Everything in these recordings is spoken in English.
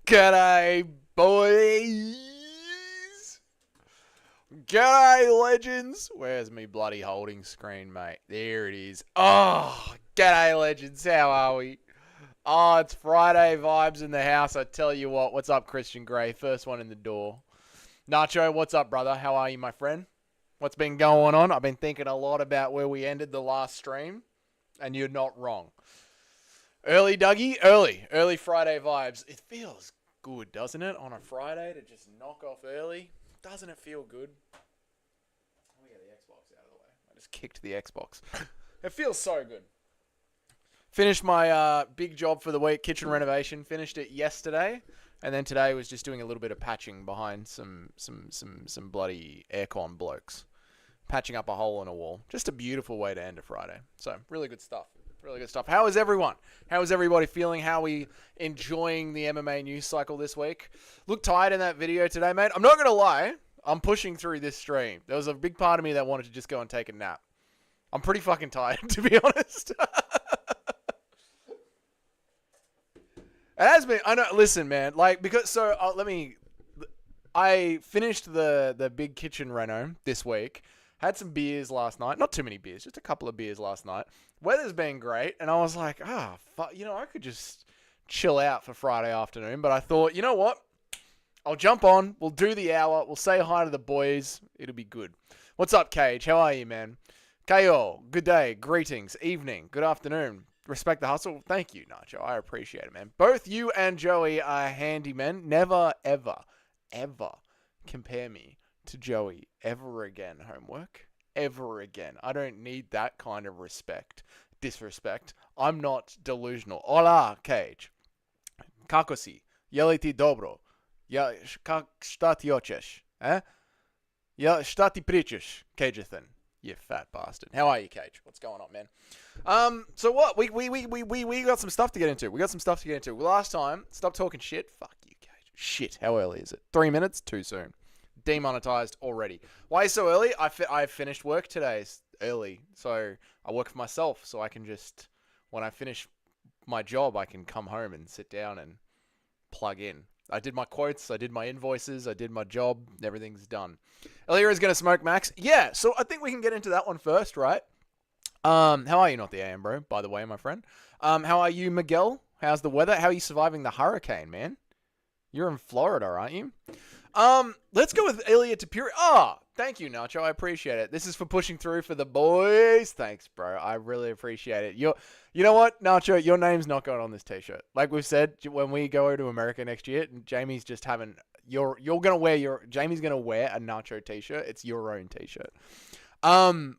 G'day, boys. G'day, legends. Where's me bloody holding screen, mate? There it is. Oh, g'day, legends. How are we? Oh, it's Friday vibes in the house. I tell you what. What's up, Christian Gray? First one in the door. Nacho, what's up, brother? How are you, my friend? What's been going on? I've been thinking a lot about where we ended the last stream, and you're not wrong. Early, Dougie? Early Friday vibes. It feels good, doesn't it, on a Friday to just knock off early? Doesn't it feel good? Let me get the Xbox out of the way. I just kicked the Xbox. It feels so good. Finished my big job for the week, kitchen renovation. Finished it yesterday, and then today was just doing a little bit of patching behind some bloody aircon blokes. Patching up a hole in a wall. Just a beautiful way to end a Friday. So, really good stuff. Really good stuff. How is everyone? How is everybody feeling? How are we enjoying the MMA news cycle this week? Look tired in that video today, mate. I'm not going to lie. I'm pushing through this stream. There was a big part of me that wanted to just go and take a nap. I'm pretty fucking tired, to be honest. It has been. I know. Listen, man. I finished the big kitchen reno this week. Had some beers last night. Not too many beers, just a couple of beers last night. Weather's been great, and I was like, fuck, I could just chill out for Friday afternoon. But I thought, you know what? I'll jump on. We'll do the hour. We'll say hi to the boys. It'll be good. What's up, Cage? How are you, man? KO, good day, greetings, evening, good afternoon. Respect the hustle. Thank you, Nacho. I appreciate it, man. Both you and Joey are handymen. Never, ever, ever compare me to Joey ever again, homework. Ever again. I don't need that kind of disrespect. I'm not delusional. Hola, Cage. Kako si? Je ti dobro? Ja, šta ti hoćeš? Ja, šta ti pričaš, Cageathan? You fat bastard. How are you, Cage? What's going on, man? So what? We got some stuff to get into. Last time, stop talking shit. Fuck you, Cage. Shit. How early is it? 3 minutes? Too soon. Demonetized already. Why so early? I finished work today early, so I work for myself. So I can just, when I finish my job, I can come home and sit down and plug in. I did my quotes, I did my invoices, I did my job. Everything's done. Elia is gonna smoke Max. Yeah. So I think we can get into that one first, right? How are you? Not the AM, bro. By the way, my friend. How are you, Miguel? How's the weather? How are you surviving the hurricane, man? You're in Florida, aren't you? Let's go with Ilia Topuria. Thank you, Nacho. I appreciate it. This is for pushing through for the boys. Thanks, bro. I really appreciate it. You know what, Nacho? Your name's not going on this t-shirt. Like we've said, when we go to America next year, Jamie's just having Jamie's gonna wear a Nacho t-shirt. It's your own t-shirt.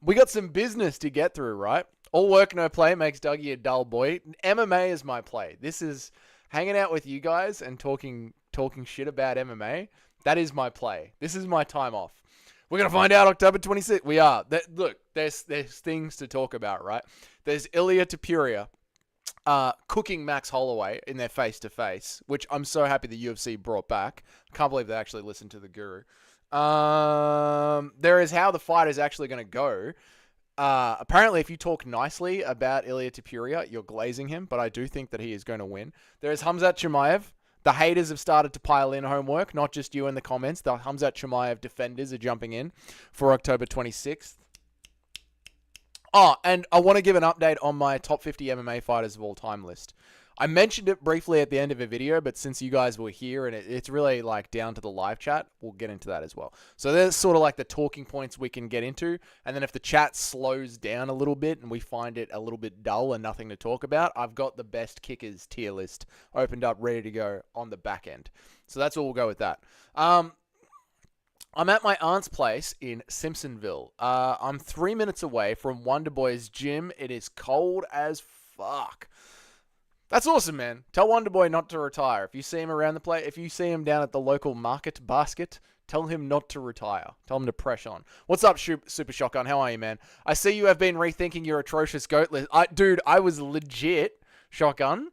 We got some business to get through, right? All work, no play makes Dougie a dull boy. MMA is my play. This is hanging out with you guys and talking shit about MMA. That is my play. This is my time off. We're going to find out October 26th. We are. Look, there's things to talk about, right? There's Ilia Topuria cooking Max Holloway in their face-to-face, which I'm so happy the UFC brought back. I can't believe they actually listened to the guru. There is how the fight is actually going to go. Apparently, if you talk nicely about Ilia Topuria, you're glazing him, but I do think that he is going to win. There is Khamzat Chimaev. The haters have started to pile in homework, not just you in the comments. The Khamzat Chimaev defenders are jumping in for October 26th. And I want to give an update on my top 50 MMA fighters of all time list. I mentioned it briefly at the end of a video, but since you guys were here and it's really like down to the live chat, we'll get into that as well. So there's sort of like the talking points we can get into. And then if the chat slows down a little bit and we find it a little bit dull and nothing to talk about, I've got the best kickers tier list opened up, ready to go on the back end. So that's all we'll go with that. I'm at my aunt's place in Simpsonville. I'm 3 minutes away from Wonder Boy's gym. It is cold as fuck. That's awesome, man. Tell Wonder Boy not to retire. If you see him around the place, if you see him down at the local market basket, tell him not to retire. Tell him to press on. What's up, Super Shotgun? How are you, man? I see you have been rethinking your atrocious goat list. Dude, I was legit, Shotgun.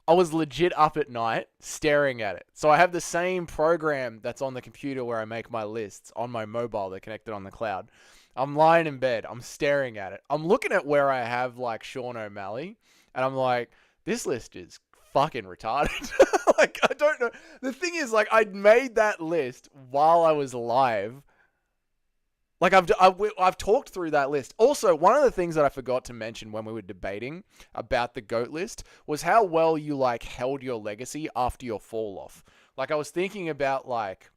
I was legit up at night staring at it. So I have the same program that's on the computer where I make my lists on my mobile. They're connected on the cloud. I'm lying in bed. I'm staring at it. I'm looking at where I have like Sean O'Malley, and I'm like, this list is fucking retarded. Like, I don't know. The thing is, like, I made that list while I was live. Like, I've talked through that list. Also, one of the things that I forgot to mention when we were debating about the GOAT list was how well you, like, held your legacy after your fall off. Like, I was thinking about, like,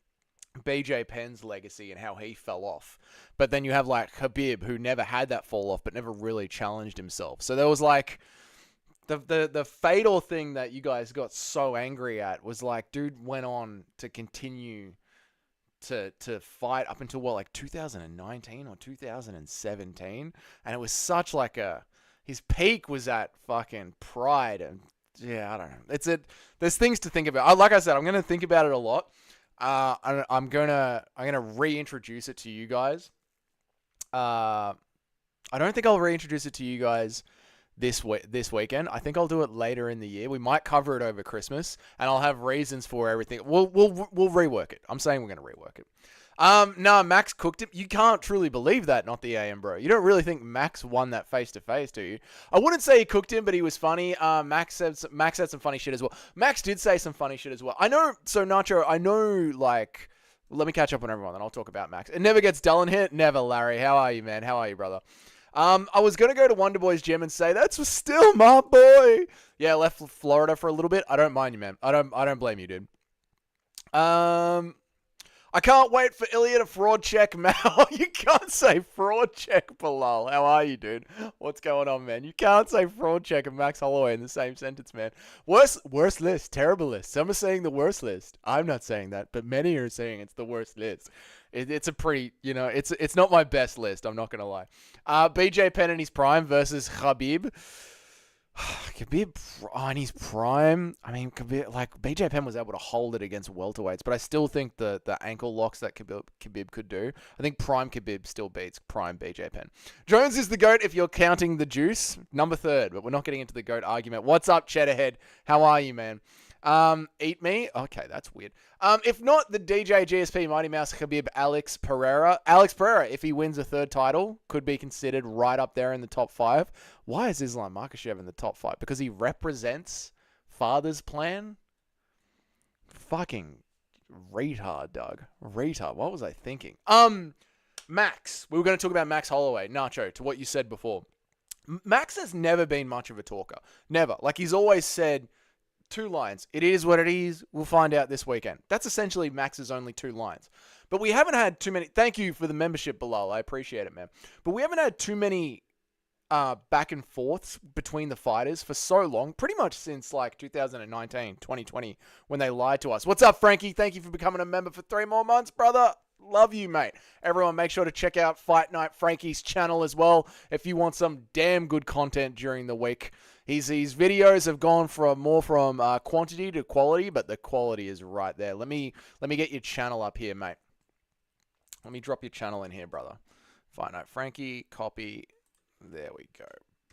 BJ Penn's legacy and how he fell off. But then you have, like, Khabib, who never had that fall off, but never really challenged himself. So there was, like, the fatal thing that you guys got so angry at was, like, dude went on to continue to fight up until, what, like 2019 or 2017, and it was such like his peak was at fucking Pride, and yeah, I don't know. There's things to think about. Like I said, I'm gonna think about it a lot. I'm gonna reintroduce it to you guys. I don't think I'll reintroduce it to you guys this weekend. I think I'll do it later in the year. We might cover it over Christmas, and I'll have reasons for everything. We'll rework it. I'm saying we're gonna rework it. No, Max cooked him. You can't truly believe that, not the AM bro. You don't really think Max won that face to face, do you? I wouldn't say he cooked him, but he was funny. Max said some funny shit as well. Max did say some funny shit as well. I know. So Nacho, I know. Like, let me catch up on everyone, then I'll talk about Max. It never gets dull in here. Never, Larry. How are you, man? How are you, brother? I was going to go to Wonderboy's gym and say, that's still my boy. Yeah, left Florida for a little bit. I don't mind you, man. I don't blame you, dude. I can't wait for Ilia to fraud check Mal. You can't say fraud check Bilal. How are you, dude? What's going on, man? You can't say fraud check and Max Holloway in the same sentence, man. Worst list. Terrible list. Some are saying the worst list. I'm not saying that, but many are saying it's the worst list. It's a pretty, it's not my best list. I'm not going to lie. BJ Penn in his prime versus Khabib. Khabib in his prime. I mean, Khabib, like, BJ Penn was able to hold it against welterweights, but I still think the ankle locks that Khabib could do. I think prime Khabib still beats prime BJ Penn. Jones is the GOAT if you're counting the juice. Number 3rd, but we're not getting into the GOAT argument. What's up, Cheddarhead? How are you, man? Eat me? Okay, that's weird. If not, the DJ, GSP, Mighty Mouse, Khabib, Alex Pereira. Alex Pereira, if he wins a 3rd title, could be considered right up there in the top 5. Why is Islam Makhachev in the top 5? Because he represents Father's Plan? Fucking retard, Doug. Retard. What was I thinking? Max. We were going to talk about Max Holloway. Nacho, to what you said before. Max has never been much of a talker. Never. Like, he's always said 2 lines. It is what it is. We'll find out this weekend. That's essentially Max's only 2 lines. But we haven't had too many. Thank you for the membership, Bilal. I appreciate it, man. But we haven't had too many back and forths between the fighters for so long. Pretty much since like 2019, 2020, when they lied to us. What's up, Frankie? Thank you for becoming a member for 3 more months, brother. Love you, mate. Everyone, make sure to check out Fight Night Frankie's channel as well if you want some damn good content during the week. His videos have gone more from quantity to quality, but the quality is right there. Let me get your channel up here, mate. Let me drop your channel in here, brother. Fight Night Frankie, copy. There we go.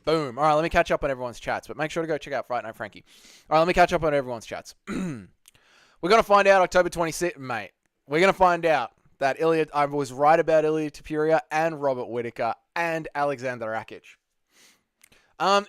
Boom. All right, let me catch up on everyone's chats, but make sure to go check out Fight Night Frankie. All right, let me catch up on everyone's chats. We're going to find out October 26th, mate. We're going to find out that I was right about Ilia Topuria and Robert Whittaker and Alexander Rakic.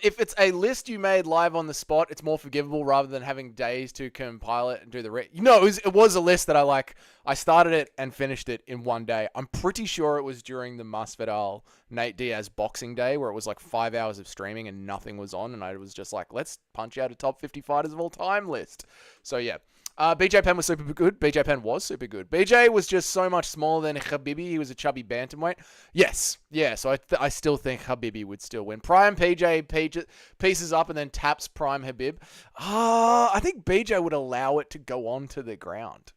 If it's a list you made live on the spot, it's more forgivable rather than having days to compile it and do the it was a list that I started it and finished it in one day. I'm pretty sure it was during the Masvidal Nate Diaz Boxing Day where it was like 5 hours of streaming and nothing was on, and I was just like, let's punch out a top 50 fighters of all time list. So yeah. BJ Penn was super good. BJ Penn was super good. BJ was just so much smaller than Khabibi. He was a chubby bantamweight. Yes. Yeah, so I still think Khabibi would still win. Prime PJ pieces up and then taps Prime Khabib. I think BJ would allow it to go on to the ground.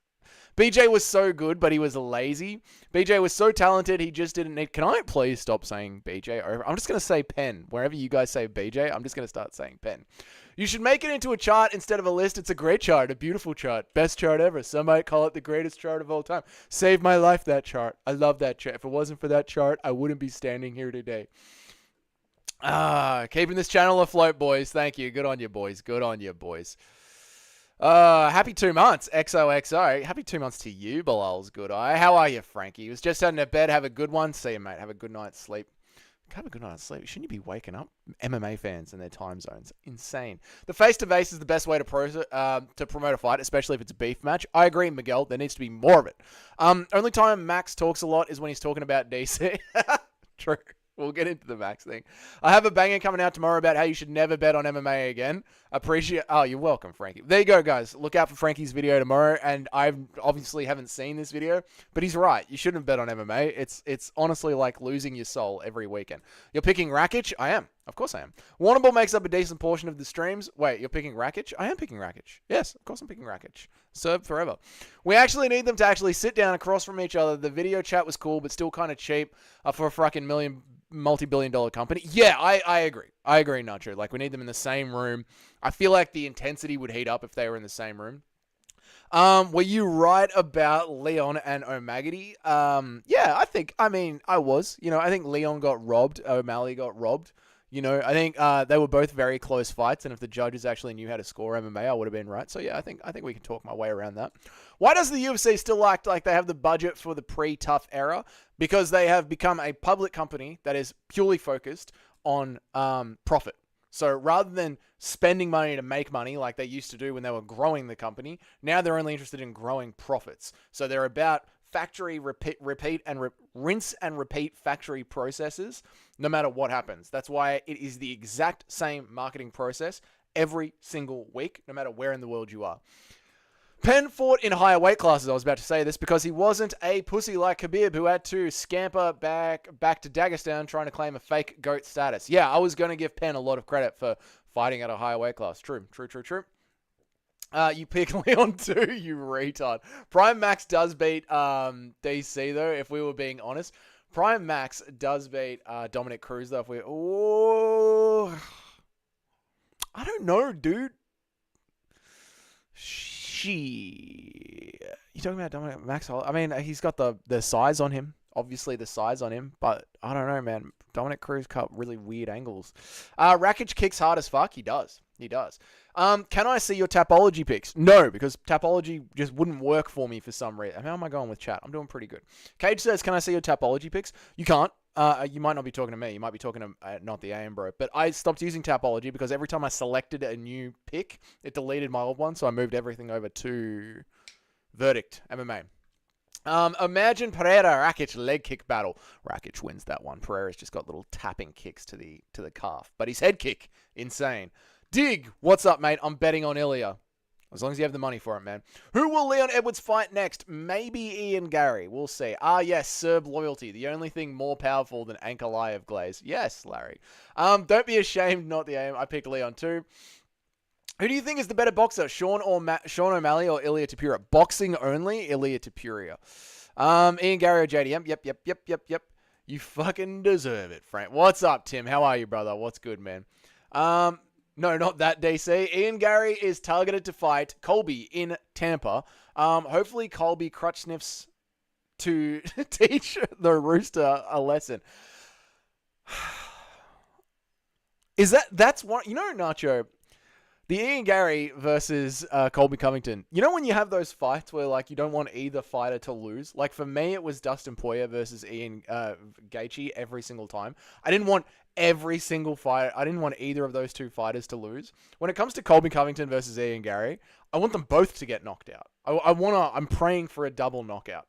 BJ was so good, but he was lazy. BJ was so talented, he just didn't need... Can I please stop saying BJ? I'm just going to say Penn. Wherever you guys say BJ, I'm just going to start saying Penn. You should make it into a chart instead of a list. It's a great chart, a beautiful chart. Best chart ever. Some might call it the greatest chart of all time. Saved my life, that chart. I love that chart. If it wasn't for that chart, I wouldn't be standing here today. Keeping this channel afloat, boys. Thank you. Good on you, boys. Good on you, boys. Happy 2 months, XOXO. Happy 2 months to you, Bilal's good eye. How are you, Frankie? He was just heading to bed. Have a good one. See you, mate. Have a good night's sleep. have a good night's sleep. Shouldn't you be waking up? MMA fans and their time zones. Insane. The face-to-face is the best way to promote a fight, especially if it's a beef match. I agree, Miguel. There needs to be more of it. Only time Max talks a lot is when he's talking about DC. True. We'll get into the Max thing. I have a banger coming out tomorrow about how you should never bet on MMA again. Appreciate. Oh, you're welcome, Frankie. There you go, guys. Look out for Frankie's video tomorrow. And I obviously haven't seen this video, but he's right. You shouldn't bet on MMA. It's honestly like losing your soul every weekend. You're picking Rakic? I am. Of course I am. Warrnambool makes up a decent portion of the streams. Wait, you're picking Rakic? I am picking Rakic. Yes, of course I'm picking Rakic. Serve forever. We actually need them to actually sit down across from each other. The video chat was cool, but still kind of cheap for a fucking multi-billion-dollar company. Yeah, I agree. I agree, Nacho. Like, we need them in the same room. I feel like the intensity would heat up if they were in the same room. Were you right about Leon and O'Malley? Yeah, I was. I think Leon got robbed. O'Malley got robbed. I think they were both very close fights, and if the judges actually knew how to score MMA, I would have been right. So yeah, I think we can talk my way around that. Why does the UFC still act like they have the budget for the pre-tough era? Because they have become a public company that is purely focused on profit. So rather than spending money to make money like they used to do when they were growing the company, now they're only interested in growing profits. So they're about factory rinse and repeat factory processes no matter what happens. That's why it is the exact same marketing process every single week, no matter where in the world you are. Penn fought in higher weight classes. I was about to say this because he wasn't a pussy like Khabib who had to scamper back to Dagestan trying to claim a fake GOAT status. Yeah, I was going to give Penn a lot of credit for fighting at a higher weight class. True. You pick Leon too, you retard. Prime Max does beat DC though, if we were being honest. Prime Max does beat Dominic Cruz though. I don't know, dude. You talking about Dominic Max? I mean, he's got the size on him. Obviously, the size on him. But I don't know, man. Dominic Cruz cut really weird angles. Rakic kicks hard as fuck. He does. Can I see your Tapology picks? No, because Tapology just wouldn't work for me for some reason. How am I going with chat? I'm doing pretty good. Cage says, can I see your Tapology picks? You can't. You might not be talking to me. You might be talking to not the AM bro. But I stopped using Tapology because every time I selected a new pick, it deleted my old one. So I moved everything over to Verdict MMA. Imagine Pereira-Rakic leg kick battle. Rakic wins that one. Pereira's just got little tapping kicks to the calf. But his head kick, insane. Dig, what's up, mate? I'm betting on Ilia. As long as you have the money for it, man. Who will Leon Edwards fight next? Maybe Ian Gary. We'll see. Yes, Serb loyalty. The only thing more powerful than Ankalaev glaze. Yes, Larry. Don't be ashamed, not the aim. I picked Leon too. Who do you think is the better boxer? Sean O'Malley or Ilia Topuria? Boxing only, Ilia Topuria. Ian Gary or JDM? Yep. You fucking deserve it, Frank. What's up, Tim? How are you, brother? What's good, man? No, not that, DC. Ian Gary is targeted to fight Colby in Tampa. Hopefully Colby crutch sniffs to teach the Rooster a lesson. That's one, Nacho, the Ian Gary versus Colby Covington. You know when you have those fights where like you don't want either fighter to lose? Like for me, it was Dustin Poirier versus Ian Gaethje every single time. I didn't want every single fight. I didn't want either of those two fighters to lose. When it comes to Colby Covington versus Ian Gary, I want them both to get knocked out. I'm praying for a double knockout.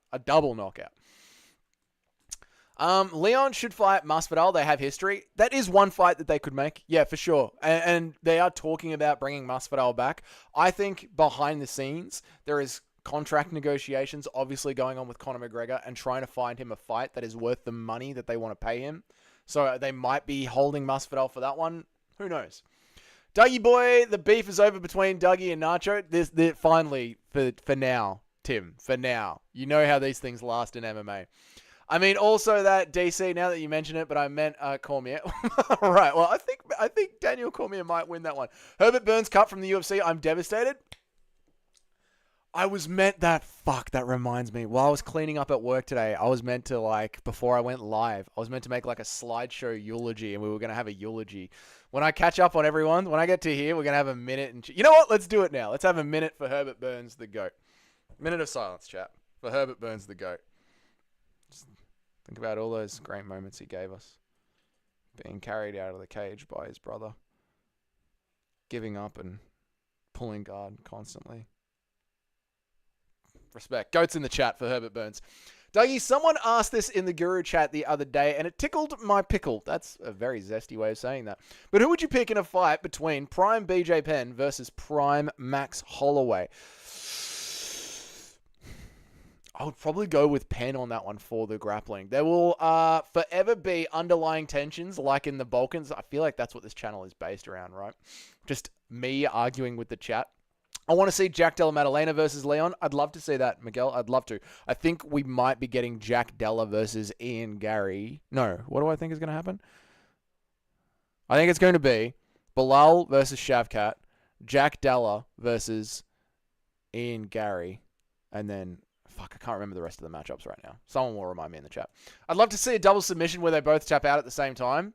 Leon should fight Masvidal. They have history. That is one fight that they could make. Yeah, for sure. And they are talking about bringing Masvidal back. I think behind the scenes, there is contract negotiations obviously going on with Conor McGregor and trying to find him a fight that is worth the money that they want to pay him. So they might be holding Masvidal for that one. Who knows? Dougie boy, the beef is over between Dougie and Nacho. Finally, for now, Tim, for now. You know how these things last in MMA. I mean, also that DC, now that you mention it, but I meant Cormier. Right, well, I think Daniel Cormier might win that one. Herbert Burns cut from the UFC. I'm devastated. That reminds me. While I was cleaning up at work today, I was meant to, before I went live, I was meant to make, a slideshow eulogy, and we were going to have a eulogy. When I catch up on everyone, when I get to here, we're going to have a minute. And you know what? Let's do it now. Let's have a minute for Herbert Burns, the GOAT. Minute of silence, chat, for Herbert Burns, the GOAT. Just think about all those great moments he gave us. Being carried out of the cage by his brother. Giving up and pulling guard constantly. Respect. Goats in the chat for Herbert Burns. Dougie, someone asked this in the Guru chat the other day, and it tickled my pickle. That's a very zesty way of saying that. But who would you pick in a fight between Prime BJ Penn versus Prime Max Holloway? I would probably go with Penn on that one for the grappling. There will forever be underlying tensions like in the Balkans. I feel like that's what this channel is based around, right? Just me arguing with the chat. I want to see Jack Della Maddalena versus Leon. I'd love to see that, Miguel. I'd love to. I think we might be getting Jack Della versus Ian Gary. No, what do I think is going to happen? I think it's going to be Bilal versus Shavkat, Jack Della versus Ian Gary, and then, fuck, I can't remember the rest of the matchups right now. Someone will remind me in the chat. I'd love to see a double submission where they both tap out at the same time.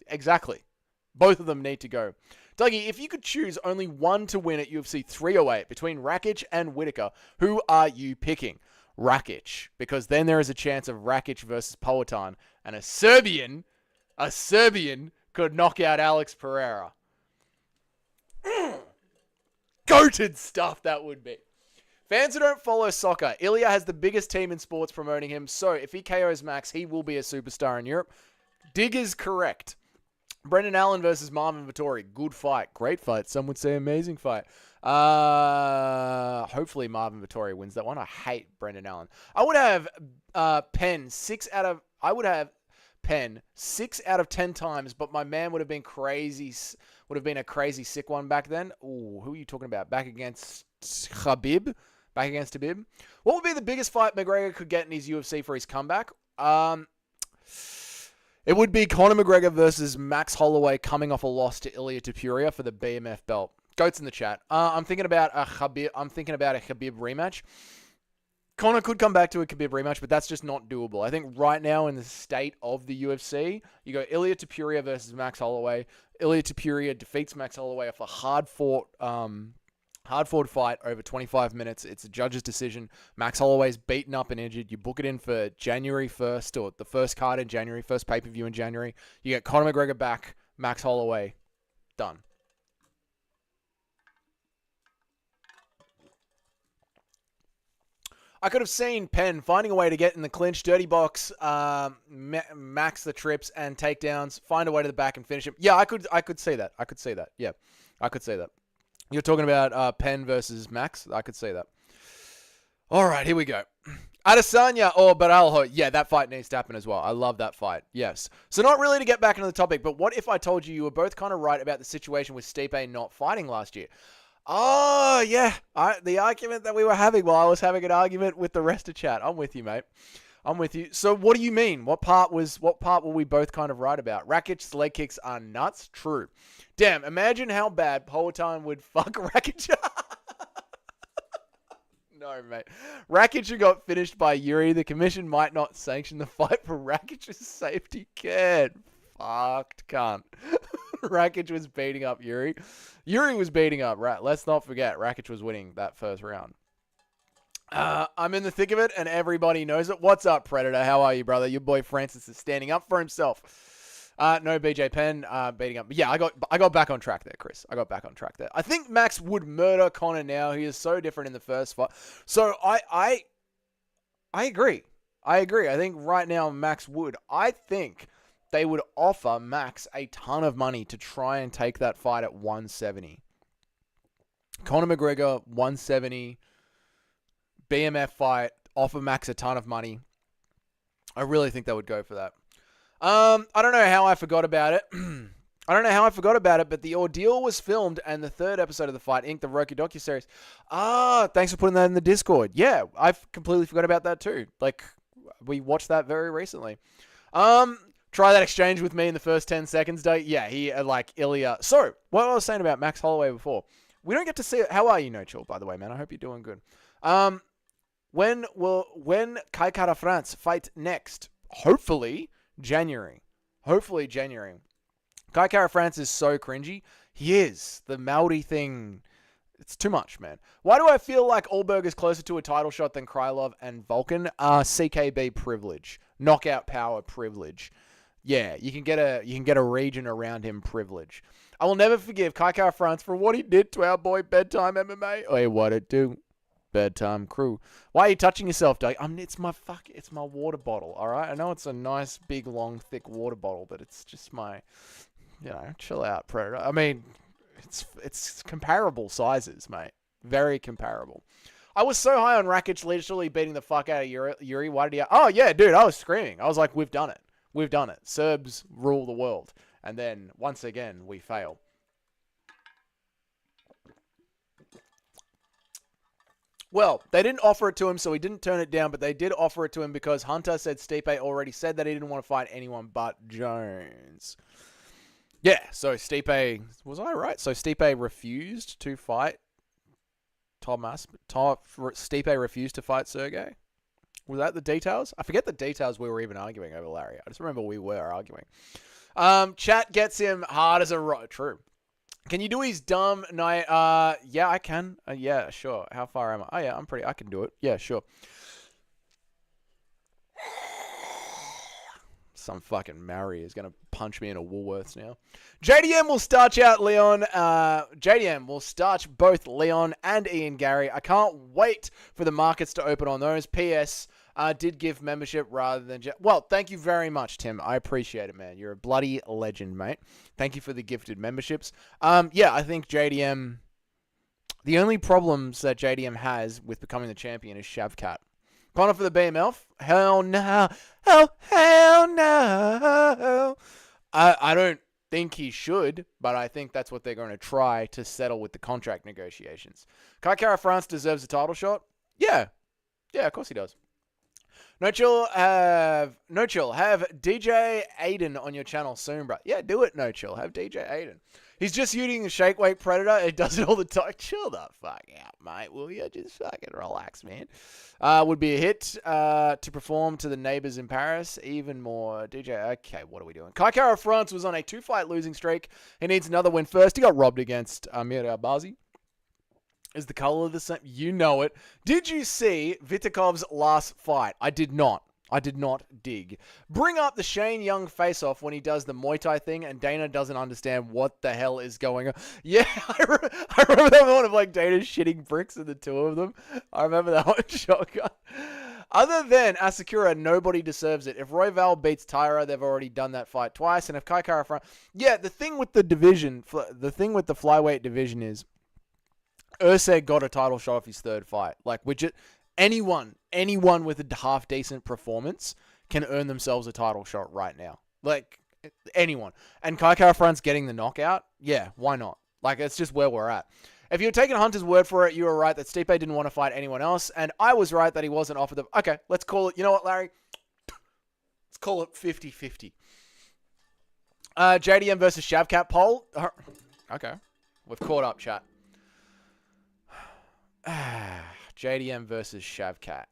Exactly. Both of them need to go. Dougie, if you could choose only one to win at UFC 308 between Rakic and Whittaker, who are you picking? Rakic, because then there is a chance of Rakic versus Poatan, and a Serbian could knock out Alex Pereira. Goated stuff that would be. Fans who don't follow soccer, Ilia has the biggest team in sports promoting him, so if he KOs Max, he will be a superstar in Europe. Dig is correct. Brendan Allen versus Marvin Vettori. Good fight. Great fight. Some would say amazing fight. Hopefully Marvin Vettori wins that one. I hate Brendan Allen. I would have Penn 6 out of 10 times, but my man would have been crazy. Would have been a crazy sick one back then. Ooh, who are you talking about? Back against Khabib? Back against Habib? What would be the biggest fight McGregor could get in his UFC for his comeback? It would be Conor McGregor versus Max Holloway coming off a loss to Ilia Topuria for the BMF belt. Goats in the chat. I'm thinking about a Khabib rematch. Conor could come back to a Khabib rematch, but that's just not doable. I think right now in the state of the UFC, you go Ilia Topuria versus Max Holloway. Ilia Topuria defeats Max Holloway off a hard-fought fight over 25 minutes. It's a judge's decision. Max Holloway's beaten up and injured. You book it in for January 1st, or the first card in January, first pay-per-view in January. You get Conor McGregor back, Max Holloway, done. I could have seen Penn finding a way to get in the clinch, dirty box, max the trips and takedowns, find a way to the back and finish him. Yeah, I could see that. Yeah, I could see that. You're talking about Penn versus Max? I could see that. All right, here we go. Adesanya or Baralho. Yeah, that fight needs to happen as well. I love that fight. Yes. So not really to get back into the topic, but what if I told you were both kind of right about the situation with Stipe not fighting last year? Oh, yeah. The argument that we were having while I was having an argument with the rest of chat. I'm with you, mate. I'm with you. So what do you mean? What part were we both kind of right about? Rakic's leg kicks are nuts. True. Damn, imagine how bad Poatan would fuck Rakic. No, mate. Rakic who got finished by Yuri. The commission might not sanction the fight for Rakic's safety. Kid. Fucked cunt. Rakic was beating up Yuri. Yuri was beating up Rat. Let's not forget, Rakic was winning that first round. I'm in the thick of it, and everybody knows it. What's up, Predator? How are you, brother? Your boy Francis is standing up for himself. No BJ Penn beating up. But yeah, I got back on track there, Chris. I got back on track there. I think Max would murder Conor now. He is so different in the first fight. So I agree. I think right now Max would. I think they would offer Max a ton of money to try and take that fight at 170. Conor McGregor, 170. BMF fight, offer Max a ton of money. I really think they would go for that. I don't know how I forgot about it. But the ordeal was filmed and the third episode of the Fight Inc., the Roku docuseries. Thanks for putting that in the Discord. Yeah, I've completely forgot about that too. Like, we watched that very recently. Try that exchange with me in the first 10 seconds, though. Yeah, he, Ilia. So, what I was saying about Max Holloway before. We don't get to see it. How are you, No Chill, by the way, man? I hope you're doing good. When Kai Kara France fight next? Hopefully January. Kai Kara France is so cringy. He is. The Maori thing. It's too much, man. Why do I feel like Allberg is closer to a title shot than Krylov and Vulcan? CKB privilege. Knockout power privilege. Yeah, you can get a region around him privilege. I will never forgive Kai Kara France for what he did to our boy Bedtime MMA. Hey, what it do? Bedtime crew. Why are you touching yourself, Doug? It's my water bottle, all right? I know it's a nice, big, long, thick water bottle, but it's just my, chill out, Predator. I mean, it's comparable sizes, mate. Very comparable. I was so high on Rakic, literally beating the fuck out of Yuri. Why did he? Oh, yeah, dude, I was screaming. I was like, we've done it. We've done it. Serbs rule the world. And then, once again, we fail. Well, they didn't offer it to him, so he didn't turn it down, but they did offer it to him because Hunter said Stipe already said that he didn't want to fight anyone but Jones. Yeah, so Stipe... Was I right? So Stipe refused to fight Stipe refused to fight Sergey? Was that the details? I forget the details we were even arguing over, Larry. I just remember we were arguing. Chat gets him hard as a rock. True. Can you do his dumb night? Yeah, I can. Yeah, sure. How far am I? Oh, yeah, I can do it. Yeah, sure. Some fucking Maori is going to punch me in a Woolworths now. JDM will starch out Leon. JDM will starch both Leon and Ian Gary. I can't wait for the markets to open on those. P.S. Did give membership rather than... Well, thank you very much, Tim. I appreciate it, man. You're a bloody legend, mate. Thank you for the gifted memberships. Yeah, I think JDM... The only problems that JDM has with becoming the champion is Shavkat. Connor for the BML? Hell no. Oh, hell no. I don't think he should, but I think that's what they're going to try to settle with the contract negotiations. Kai Kara France deserves a title shot? Yeah. Yeah, of course he does. No chill, have DJ Aiden on your channel soon, bro. Yeah, do it, No Chill. Have DJ Aiden. He's just using the shake weight Predator. It does it all the time. Chill the fuck out, mate. Will you just fucking relax, man? Would be a hit to perform to the neighbors in Paris. Even more. DJ, okay, what are we doing? Kai Kara France was on a 2-fight losing streak. He needs another win first. He got robbed against Amir Albazi. Is the color the same? You know it. Did you see Vitikov's last fight? I did not. I did not dig. Bring up the Shane Young face-off when he does the Muay Thai thing and Dana doesn't understand what the hell is going on. Yeah, I remember that one of like Dana shitting bricks in the two of them. I remember that one shotgun. Other than Asakura, nobody deserves it. If Royval beats Tyra, they've already done that fight twice. And if Kai Kara front... Yeah, the thing with the division, the thing with the flyweight division is Usyk got a title shot off his third fight. Like, anyone with a half decent performance can earn themselves a title shot right now. Like, anyone. And Kai Kara Front's getting the knockout. Yeah, why not? Like, it's just where we're at. If you're taking Hunter's word for it, you were right that Stipe didn't want to fight anyone else, and I was right that he wasn't offered the... Okay, let's call it... You know what, Larry? Let's call it 50-50. JDM versus Shavkat poll. Okay. We've caught up, chat. JDM versus Shavkat.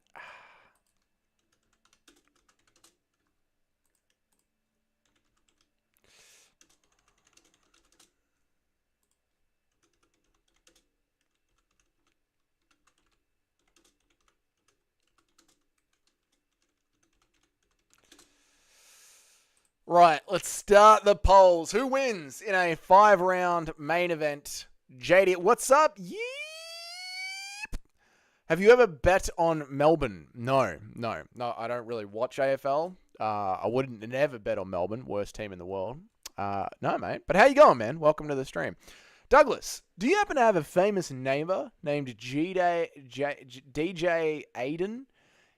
Right, let's start the polls. Who wins in a 5-round main event? JD, what's up? Yeep. Have you ever bet on Melbourne? No, I don't really watch AFL. I wouldn't never bet on Melbourne, worst team in the world. No, mate. But how you going, man? Welcome to the stream. Douglas, do you happen to have a famous neighbor named DJ Aiden?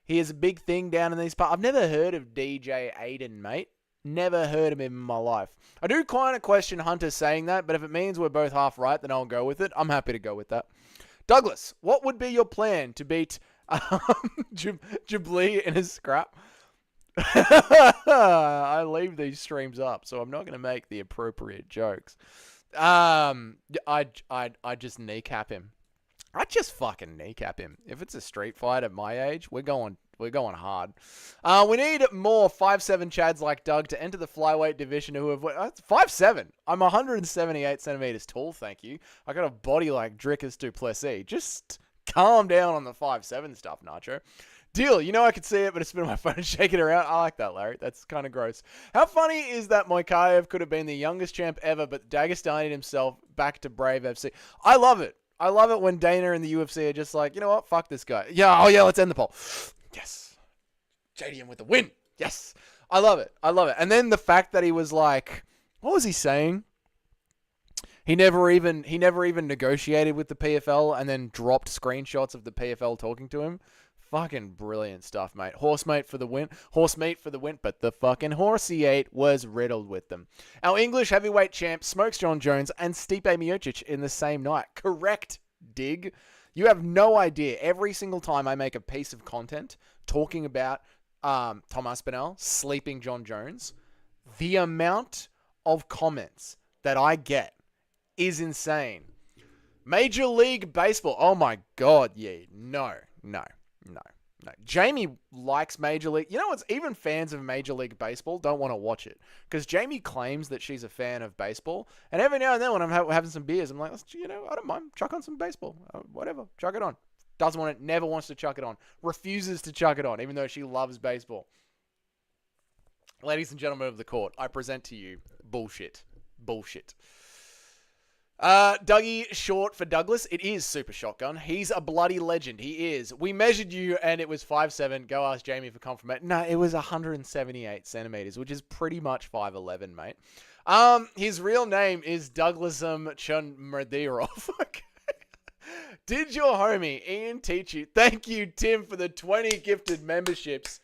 He has a big thing down in these parts. I've never heard of DJ Aiden, mate. Never heard of him in my life. I do kind of question Hunter saying that, but if it means we're both half right, then I'll go with it. I'm happy to go with that. Douglas, what would be your plan to beat Jubilee in a scrap? I leave these streams up, so I'm not going to make the appropriate jokes. I just kneecap him. I just fucking kneecap him. If it's a street fight at my age, we're going hard. We need more 5'7" chads like Doug to enter the flyweight division who have... 5'7"? I'm 178 centimeters tall, thank you. I got a body like Drickus Duplessis. Just calm down on the 5'7" stuff, Nacho. Deal. You know I could see it, but it's been on my phone and shaking it around. I like that, Larry. That's kind of gross. How funny is that Moikaev could have been the youngest champ ever, but Dagestani himself back to Brave FC? I love it. I love it when Dana and the UFC are just like, you know what? Fuck this guy. Yeah, oh yeah, let's end the poll. Yes. JDM with the win. Yes. I love it. I love it. And then the fact that he was like, what was he saying? He never even negotiated with the PFL and then dropped screenshots of the PFL talking to him. Fucking brilliant stuff, mate. Horsemate for the win. Horsemeat for the win, but the fucking horse he ate was riddled with them. Our English heavyweight champ smokes John Jones and Stipe Miocic in the same night. Correct, Dig. You have no idea. Every single time I make a piece of content talking about Tom Aspinall sleeping John Jones, the amount of comments that I get is insane. Major League Baseball. Oh my God, yeah. No. Jamie likes Major League. You know what's even fans of Major League Baseball don't want to watch it because Jamie claims that she's a fan of baseball, and every now and then when I'm having some beers, I'm like, you know, I don't mind. Chuck on some baseball, whatever. Chuck it on. Doesn't want it. Never wants to chuck it on. Refuses to chuck it on, even though she loves baseball. Ladies and gentlemen of the court, I present to you bullshit. Dougie short for Douglas. It is Super Shotgun. He's a bloody legend. He is. We measured you and it was 5'7". Go ask Jamie for confirmation. No, it was 178 centimeters, which is pretty much 5'11", mate. His real name is Douglasum Chunmerdirov. Did your homie Ian teach you? Thank you, Tim, for the 20 gifted memberships.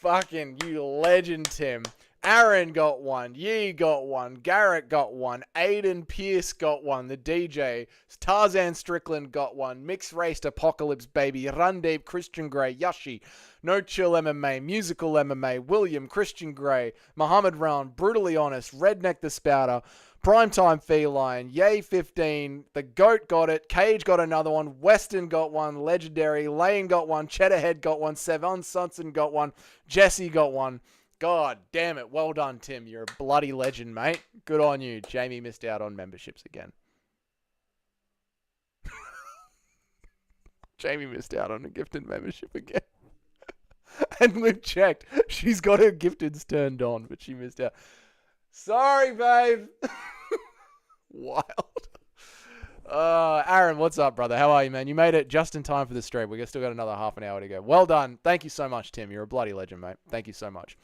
Fucking you legend, Tim. Aaron got one. Yee got one. Garrett got one. Aiden Pierce got one. The DJ. Tarzan Strickland got one. Mixed Raced Apocalypse Baby. Randeep Christian Grey. Yashi. No Chill MMA. Musical MMA. William Christian Grey. Muhammad Round. Brutally Honest. Redneck the Spouter. Primetime Feline. Yay 15. The Goat got it. Cage got another one. Weston got one. Legendary. Lane got one. Cheddarhead got one. Sevon Sunson got one. Jesse got one. God damn it. Well done, Tim. You're a bloody legend, mate. Good on you. Jamie missed out on memberships again. Jamie missed out on a gifted membership again. And we've checked. She's got her gifteds turned on, but she missed out. Sorry, babe. Wild. Aaron, what's up, brother? How are you, man? You made it just in time for the stream. We still got another half an hour to go. Well done. Thank you so much, Tim. You're a bloody legend, mate. Thank you so much.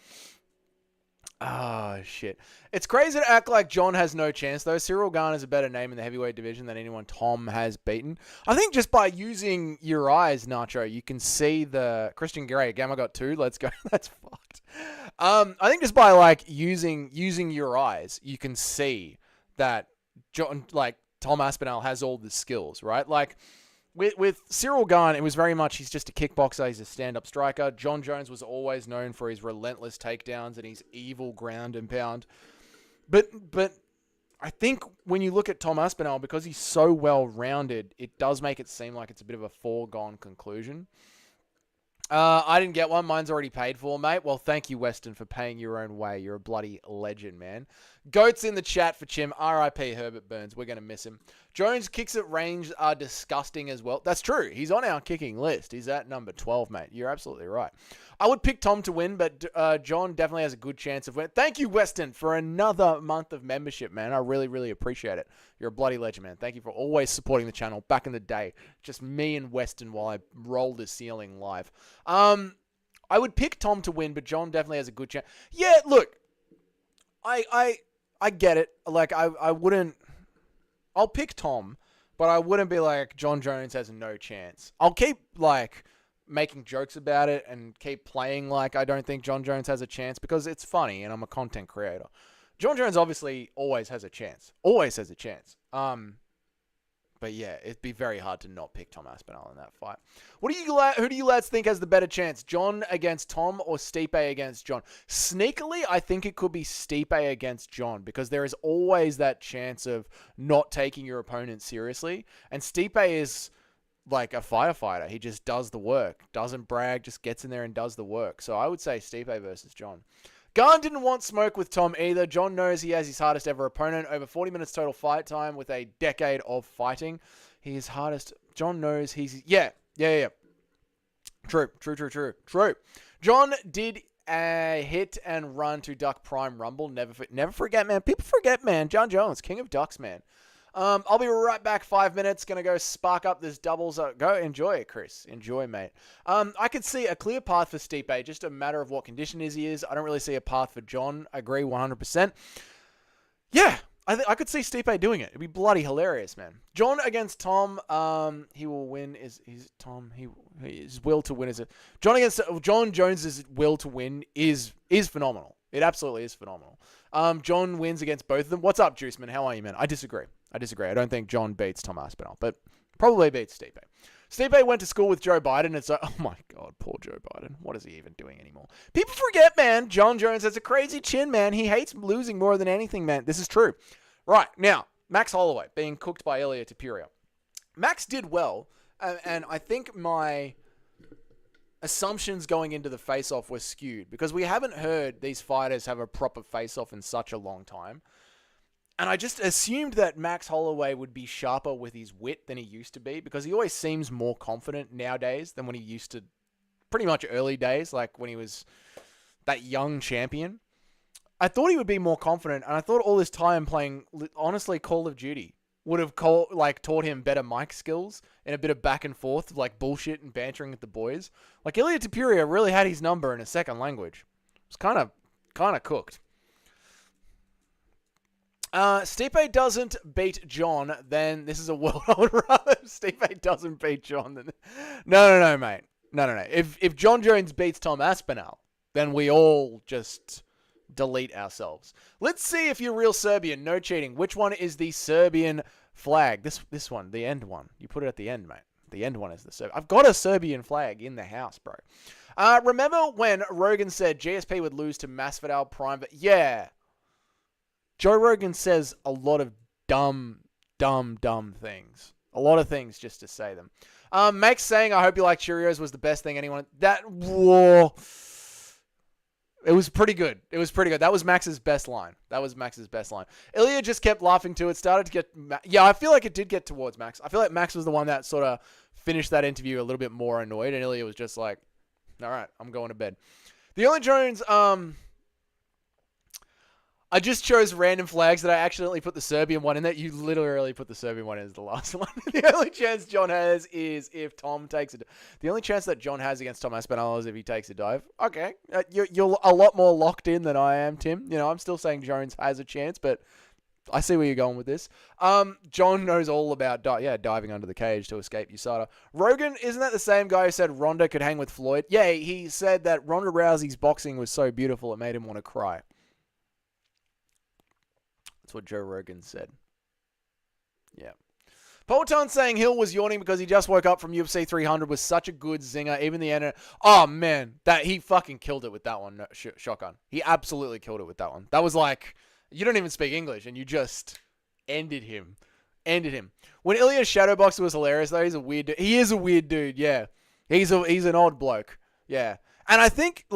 Shit. It's crazy to act like John has no chance, though. Cyril Garner's a better name in the heavyweight division than anyone Tom has beaten. I think just by using your eyes, Nacho, you can see the Christian Grey. Gamma got 2. Let's go. That's fucked. I think just by like using your eyes, you can see that John, like Tom Aspinall, has all the skills, right? Like with Cyril Gane, it was very much he's just a kickboxer, he's a stand-up striker. John Jones was always known for his relentless takedowns and his evil ground and pound. But I think when you look at Tom Aspinall, because he's so well-rounded, it does make it seem like it's a bit of a foregone conclusion. I didn't get one. Mine's already paid for, mate. Well, thank you, Weston, for paying your own way. You're a bloody legend, man. Goats in the chat for Chim. R.I.P. Herbert Burns. We're going to miss him. Jones' kicks at range are disgusting as well. That's true. He's on our kicking list. He's at number 12, mate. You're absolutely right. I would pick Tom to win, but John definitely has a good chance of winning. Thank you, Weston, for another month of membership, man. I really, really appreciate it. You're a bloody legend, man. Thank you for always supporting the channel back in the day. Just me and Weston while I roll the ceiling live. I would pick Tom to win, but John definitely has a good chance. Yeah, look, I get it. Like, I wouldn't... I'll pick Tom, but I wouldn't be like, John Jones has no chance. I'll keep, like, making jokes about it and keep playing like I don't think John Jones has a chance because it's funny and I'm a content creator. John Jones obviously always has a chance. Always has a chance. But yeah, it'd be very hard to not pick Tom Aspinall in that fight. Who do you lads think has the better chance? John against Tom or Stipe against John? Sneakily, I think it could be Stipe against John because there is always that chance of not taking your opponent seriously. And Stipe is like a firefighter. He just does the work. Doesn't brag, just gets in there and does the work. So I would say Stipe versus John. Garn didn't want smoke with Tom either. John knows he has his hardest ever opponent. Over 40 minutes total fight time with a decade of fighting. He is hardest. John knows he's... Yeah. True. John did a hit and run to Duck Prime Rumble. Never forget, man. People forget, man. John Jones, King of Ducks, man. I'll be right back. 5 minutes. Gonna go spark up this doubles. Go enjoy it, Chris. Enjoy, mate. I could see a clear path for Stipe. Just a matter of what condition he is. I don't really see a path for John. I agree 100%. Yeah. I could see Stipe doing it. It'd be bloody hilarious, man. John against Tom. He will win. Is Tom? His will to win is it? John Jones's will to win is phenomenal. It absolutely is phenomenal. John wins against both of them. What's up, Juiceman? How are you, man? I disagree. I don't think John beats Tom Aspinall, but probably beats Stipe. Stipe went to school with Joe Biden. It's like, oh my God, poor Joe Biden. What is he even doing anymore? People forget, man. John Jones has a crazy chin, man. He hates losing more than anything, man. This is true. Right, now, Max Holloway being cooked by Ilia Topuria. Max did well, and I think my assumptions going into the face-off were skewed because we haven't heard these fighters have a proper face-off in such a long time. And I just assumed that Max Holloway would be sharper with his wit than he used to be because he always seems more confident nowadays than when he used to pretty much early days, like when he was that young champion. I thought he would be more confident, and I thought all this time playing, honestly, Call of Duty would have taught him better mic skills and a bit of back and forth, like bullshit and bantering with the boys. Like Ilia Topuria really had his number in a second language. It was kind of cooked. Stipe doesn't beat John, then this is a world I would rather Stipe doesn't beat John. No, mate. No. If John Jones beats Tom Aspinall, then we all just delete ourselves. Let's see if you're real Serbian. No cheating. Which one is the Serbian flag? This one, the end one. You put it at the end, mate. The end one is the Serbian. I've got a Serbian flag in the house, bro. Remember when Rogan said GSP would lose to Masvidal Prime? But yeah. Joe Rogan says a lot of dumb things. A lot of things just to say them. Max saying, I hope you like Cheerios was the best thing anyone... Whoa. It was pretty good. That was Max's best line. Ilia just kept laughing too. It started to get... Yeah, I feel like it did get towards Max. I feel like Max was the one that sort of finished that interview a little bit more annoyed, and Ilia was just like, all right, I'm going to bed. The only Jones... I just chose random flags that I accidentally put the Serbian one in there. You literally put the Serbian one as the last one. The only chance John has is if Tom takes it. The only chance that John has against Tom Aspinall is if he takes a dive. Okay. You're a lot more locked in than I am, Tim. You know, I'm still saying Jones has a chance, but I see where you're going with this. John knows all about diving under the cage to escape USADA. Rogan, isn't that the same guy who said Ronda could hang with Floyd? Yeah, he said that Ronda Rousey's boxing was so beautiful it made him want to cry. That's what Joe Rogan said. Yeah. Polton saying Hill was yawning because he just woke up from UFC 300 was such a good zinger. Even the end. Oh, man. That he fucking killed it with that one. Shotgun. He absolutely killed it with that one. That was like, you don't even speak English and you just ended him. When Ilya shadowboxer was hilarious though. He's a weird dude. He is a weird dude. Yeah. He's an odd bloke. Yeah. And I think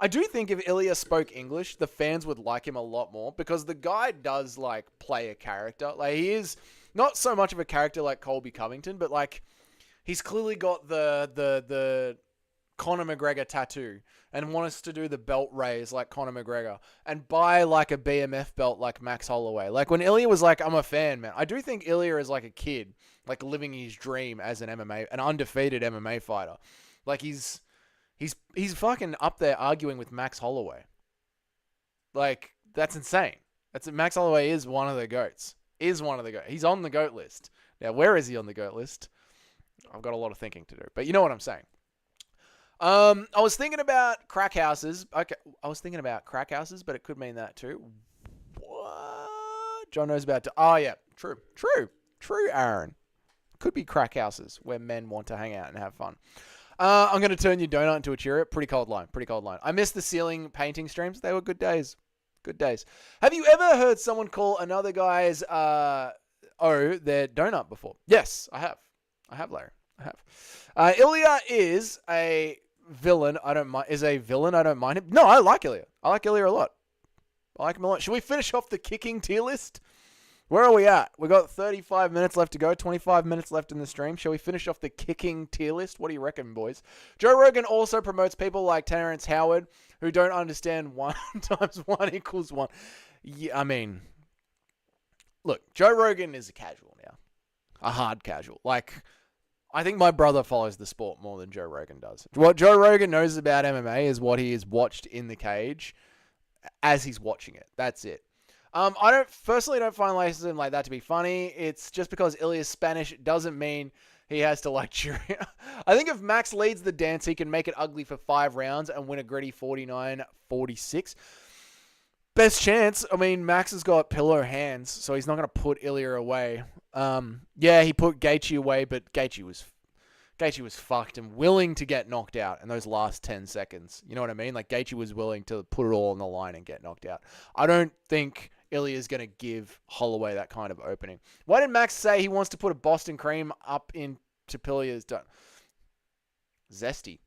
I do think if Ilia spoke English, the fans would like him a lot more because the guy does play a character. Like he is not so much of a character like Colby Covington, but he's clearly got the Conor McGregor tattoo and wants to do the belt raise like Conor McGregor and buy a BMF belt like Max Holloway. Like when Ilia was I'm a fan, man. I do think Ilia is like a kid, living his dream as an undefeated MMA fighter. He's fucking up there arguing with Max Holloway. That's insane. Max Holloway is one of the GOATs. He's on the GOAT list. Now, where is he on the GOAT list? I've got a lot of thinking to do. But you know what I'm saying. I was thinking about crack houses. Okay, I was thinking about crack houses, but it could mean that too. What? John knows about... Oh, yeah. True, Aaron. Could be crack houses where men want to hang out and have fun. I'm going to turn your donut into a Cheerio. Pretty cold line. I missed the ceiling painting streams. They were good days. Have you ever heard someone call another guy's their donut before? Yes, I have, Larry. I have. Ilia is a villain. I don't mind him. No, I like Ilia. I like Ilia a lot. Should we finish off the kicking tier list? Where are we at? We got 35 minutes left to go, 25 minutes left in the stream. Shall we finish off the kicking tier list? What do you reckon, boys? Joe Rogan also promotes people like Terrence Howard who don't understand 1 times 1 equals 1. Yeah, I mean, look, Joe Rogan is a casual now. A hard casual. Like, I think my brother follows the sport more than Joe Rogan does. What Joe Rogan knows about MMA is what he has watched in the cage as he's watching it. That's it. I don't find racism like that to be funny. It's just because Ilia's Spanish doesn't mean he has to like cheer. I think if Max leads the dance, he can make it ugly for 5 rounds and win a gritty 49-46. Best chance. I mean, Max has got pillow hands, so he's not going to put Ilia away. Yeah, he put Gaethje away, but Gaethje was fucked and willing to get knocked out in those last 10 seconds. You know what I mean? Like, Gaethje was willing to put it all on the line and get knocked out. I don't think Ilia's going to give Holloway that kind of opening. Why did Max say he wants to put a Boston cream up into Ilia's done? Zesty.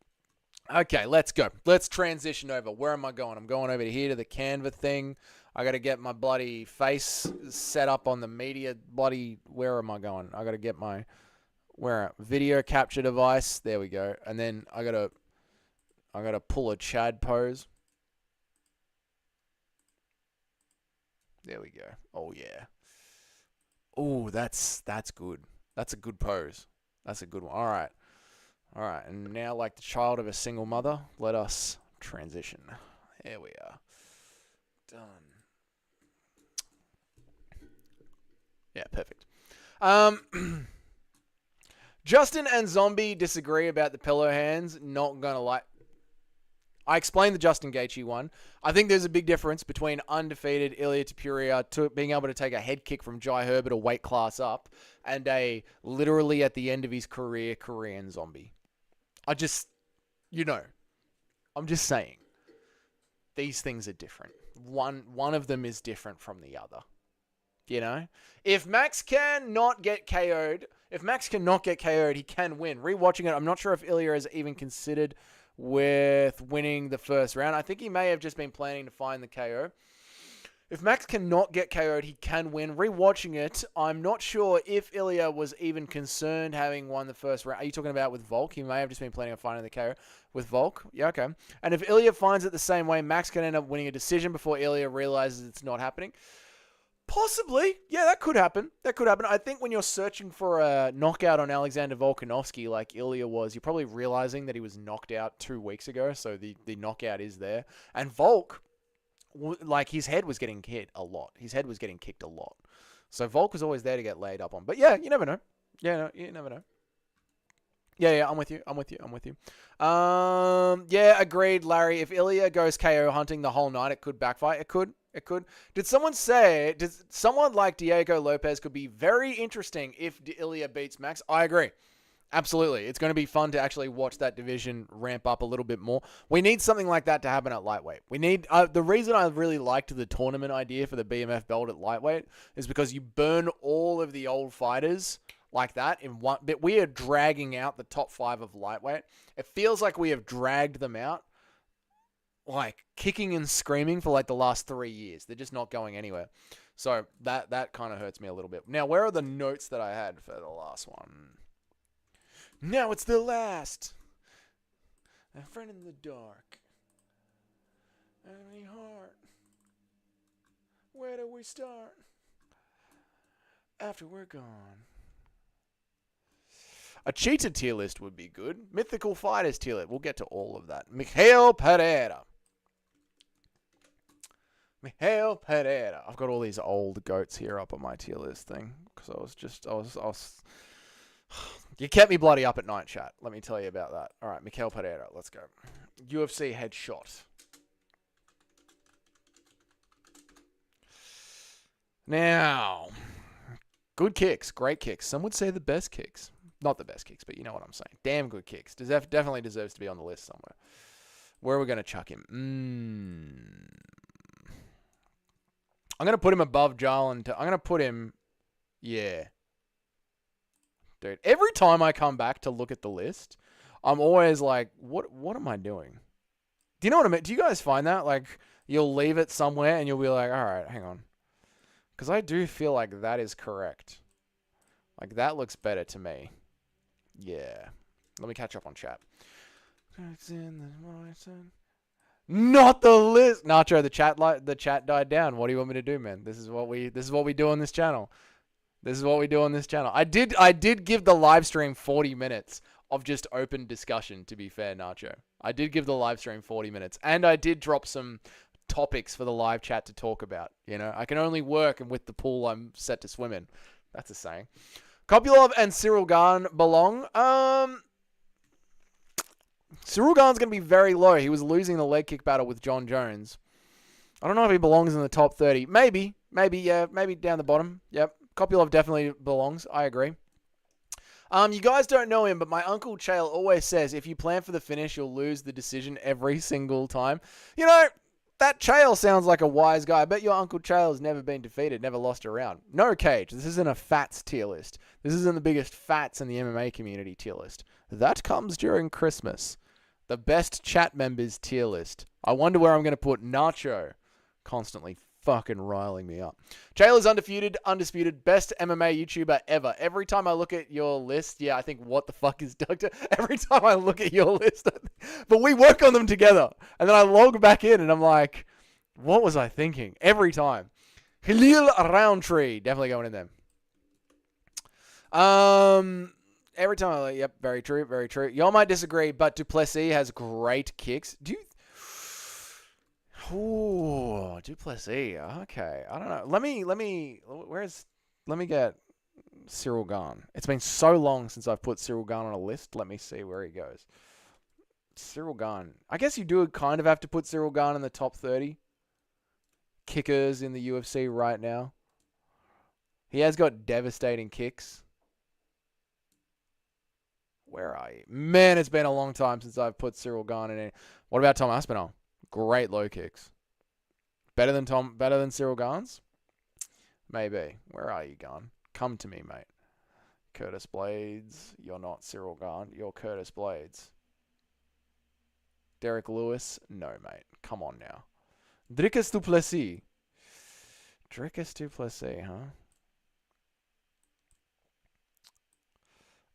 Okay, let's go. Let's transition over. Where am I going? I'm going over here to the Canva thing. I got to get my bloody face set up on the media bloody... Where am I going? I got to get my... video capture device. There we go. And then I gotta pull a Chad pose. There we go. Oh yeah. Oh, that's good. That's a good pose. That's a good one. All right. And now, like the child of a single mother, let us transition. Here we are. Done. Yeah, perfect. Justin and Zombie disagree about the pillow hands. Not gonna lie. I explained the Justin Gaethje one. I think there's a big difference between undefeated Ilia Topuria to being able to take a head kick from Jai Herbert a weight class up and a literally at the end of his career Korean Zombie. I'm just saying. These things are different. One of them is different from the other. You know? If Max cannot get KO'd, he can win. Rewatching it, I'm not sure if Ilia has even considered with winning the first round. I think he may have just been planning to find the KO. If Max cannot get KO'd, he can win. Rewatching it, I'm not sure if Ilia was even concerned having won the first round. Are you talking about with Volk? He may have just been planning on finding the KO with Volk. Yeah, okay. And if Ilia finds it the same way, Max can end up winning a decision before Ilia realizes it's not happening. Possibly. Yeah, that could happen. I think when you're searching for a knockout on Alexander Volkanovski like Ilia was, you're probably realizing that he was knocked out 2 weeks ago, so the knockout is there. And Volk, like, his head was getting hit a lot. His head was getting kicked a lot. So Volk was always there to get laid up on. But yeah, you never know. You never know. Yeah, I'm with you. Yeah, agreed, Larry. If Ilia goes KO hunting the whole night, it could backfire. It could. Did someone like Diego Lopez could be very interesting if Ilia beats Max? I agree. Absolutely. It's going to be fun to actually watch that division ramp up a little bit more. We need something like that to happen at lightweight. We need the reason I really liked the tournament idea for the BMF belt at lightweight is because you burn all of the old fighters like that in one bit. We are dragging out the top 5 of lightweight. It feels like we have dragged them out like kicking and screaming for like the last 3 years. They're just not going anywhere. So that kind of hurts me a little bit. Now, where are the notes that I had for the last one? Now it's the last. A friend in the dark. Enemy heart. Where do we start? After we're gone. A cheater tier list would be good. Mythical fighters tier list. We'll get to all of that. Miguel Pereira. I've got all these old goats here up on my tier list thing. Because I was... You kept me bloody up at night, chat. Let me tell you about that. All right, Miguel Pereira. Let's go. UFC headshot. Now, good kicks. Great kicks. Some would say the best kicks. Not the best kicks, but you know what I'm saying. Damn good kicks. Definitely deserves to be on the list somewhere. Where are we going to chuck him? I'm going to put him above Jarl. I'm going to put him... Yeah. Dude, every time I come back to look at the list, I'm always like, what am I doing? Do you know what I mean? Do you guys find that? Like, you'll leave it somewhere and you'll be like, all right, hang on. Because I do feel like that is correct. Like, that looks better to me. Yeah. Let me catch up on chat. Not the list. Nacho, the chat died down. What do you want me to do, man? This is what we do on this channel. This is what we do on this channel. I did give the live stream 40 minutes of just open discussion, to be fair, Nacho. I did give the live stream 40 minutes. And I did drop some topics for the live chat to talk about. You know, I can only work with the pool I'm set to swim in. That's a saying. Kopylov and Cyril Gane belong. Cyril Gane's going to be very low. He was losing the leg kick battle with John Jones. I don't know if he belongs in the top 30. Maybe, yeah. Maybe down the bottom. Yep. Kopylov definitely belongs. I agree. You guys don't know him, but my Uncle Chael always says, if you plan for the finish, you'll lose the decision every single time. You know, that Chael sounds like a wise guy. I bet your Uncle Chael has never been defeated, never lost a round. No, Cage. This isn't a fats tier list. This isn't the biggest fats in the MMA community tier list. That comes during Christmas. The best chat members tier list. I wonder where I'm going to put Nacho. Constantly fucking riling me up. Chael is undisputed, best MMA YouTuber ever. Every time I look at your list, yeah, I think, what the fuck is Doctor? Every time I look at your list, but we work on them together. And then I log back in and I'm like, what was I thinking? Every time. Khalil Roundtree, definitely going in there. Every time I like, yep, very true, very true. Y'all might disagree, but Duplessis has great kicks. Ooh, Duplessis. Okay, I don't know. Let me get Cyril Gane. It's been so long since I've put Cyril Gane on a list. Let me see where he goes. Cyril Gane. I guess you do kind of have to put Cyril Gane in the top 30 kickers in the UFC right now. He has got devastating kicks. Where are you? Man, it's been a long time since I've put Cyril Gane in. What about Tom Aspinall? Great low kicks. Better than Cyril Gane's? Maybe. Where are you, Gane? Come to me, mate. Curtis Blades. You're not Cyril Gane. You're Curtis Blades. Derek Lewis. No, mate. Come on now. Dricus Duplessis. Dricus Duplessis, huh?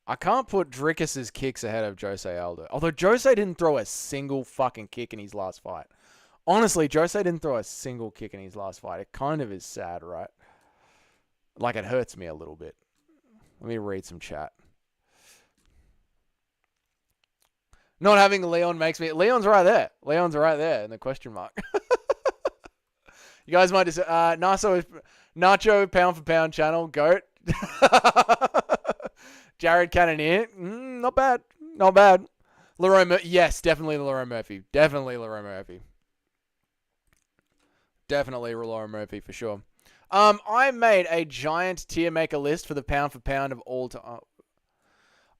I can't put Dricus's kicks ahead of Jose Aldo. Although Jose didn't throw a single fucking kick in his last fight. Honestly, Jose didn't throw a single kick in his last fight. It kind of is sad, right? Like, it hurts me a little bit. Let me read some chat. Not having Leon makes me... Leon's right there. Leon's right there in the question mark. You guys might just... Nacho pound for pound channel. Goat. Jared Cannonier, not bad, not bad. Yes, definitely Leroy Murphy, definitely Leroy Murphy, definitely Leroy Murphy for sure. I made a giant tier maker list for the pound for pound of all time.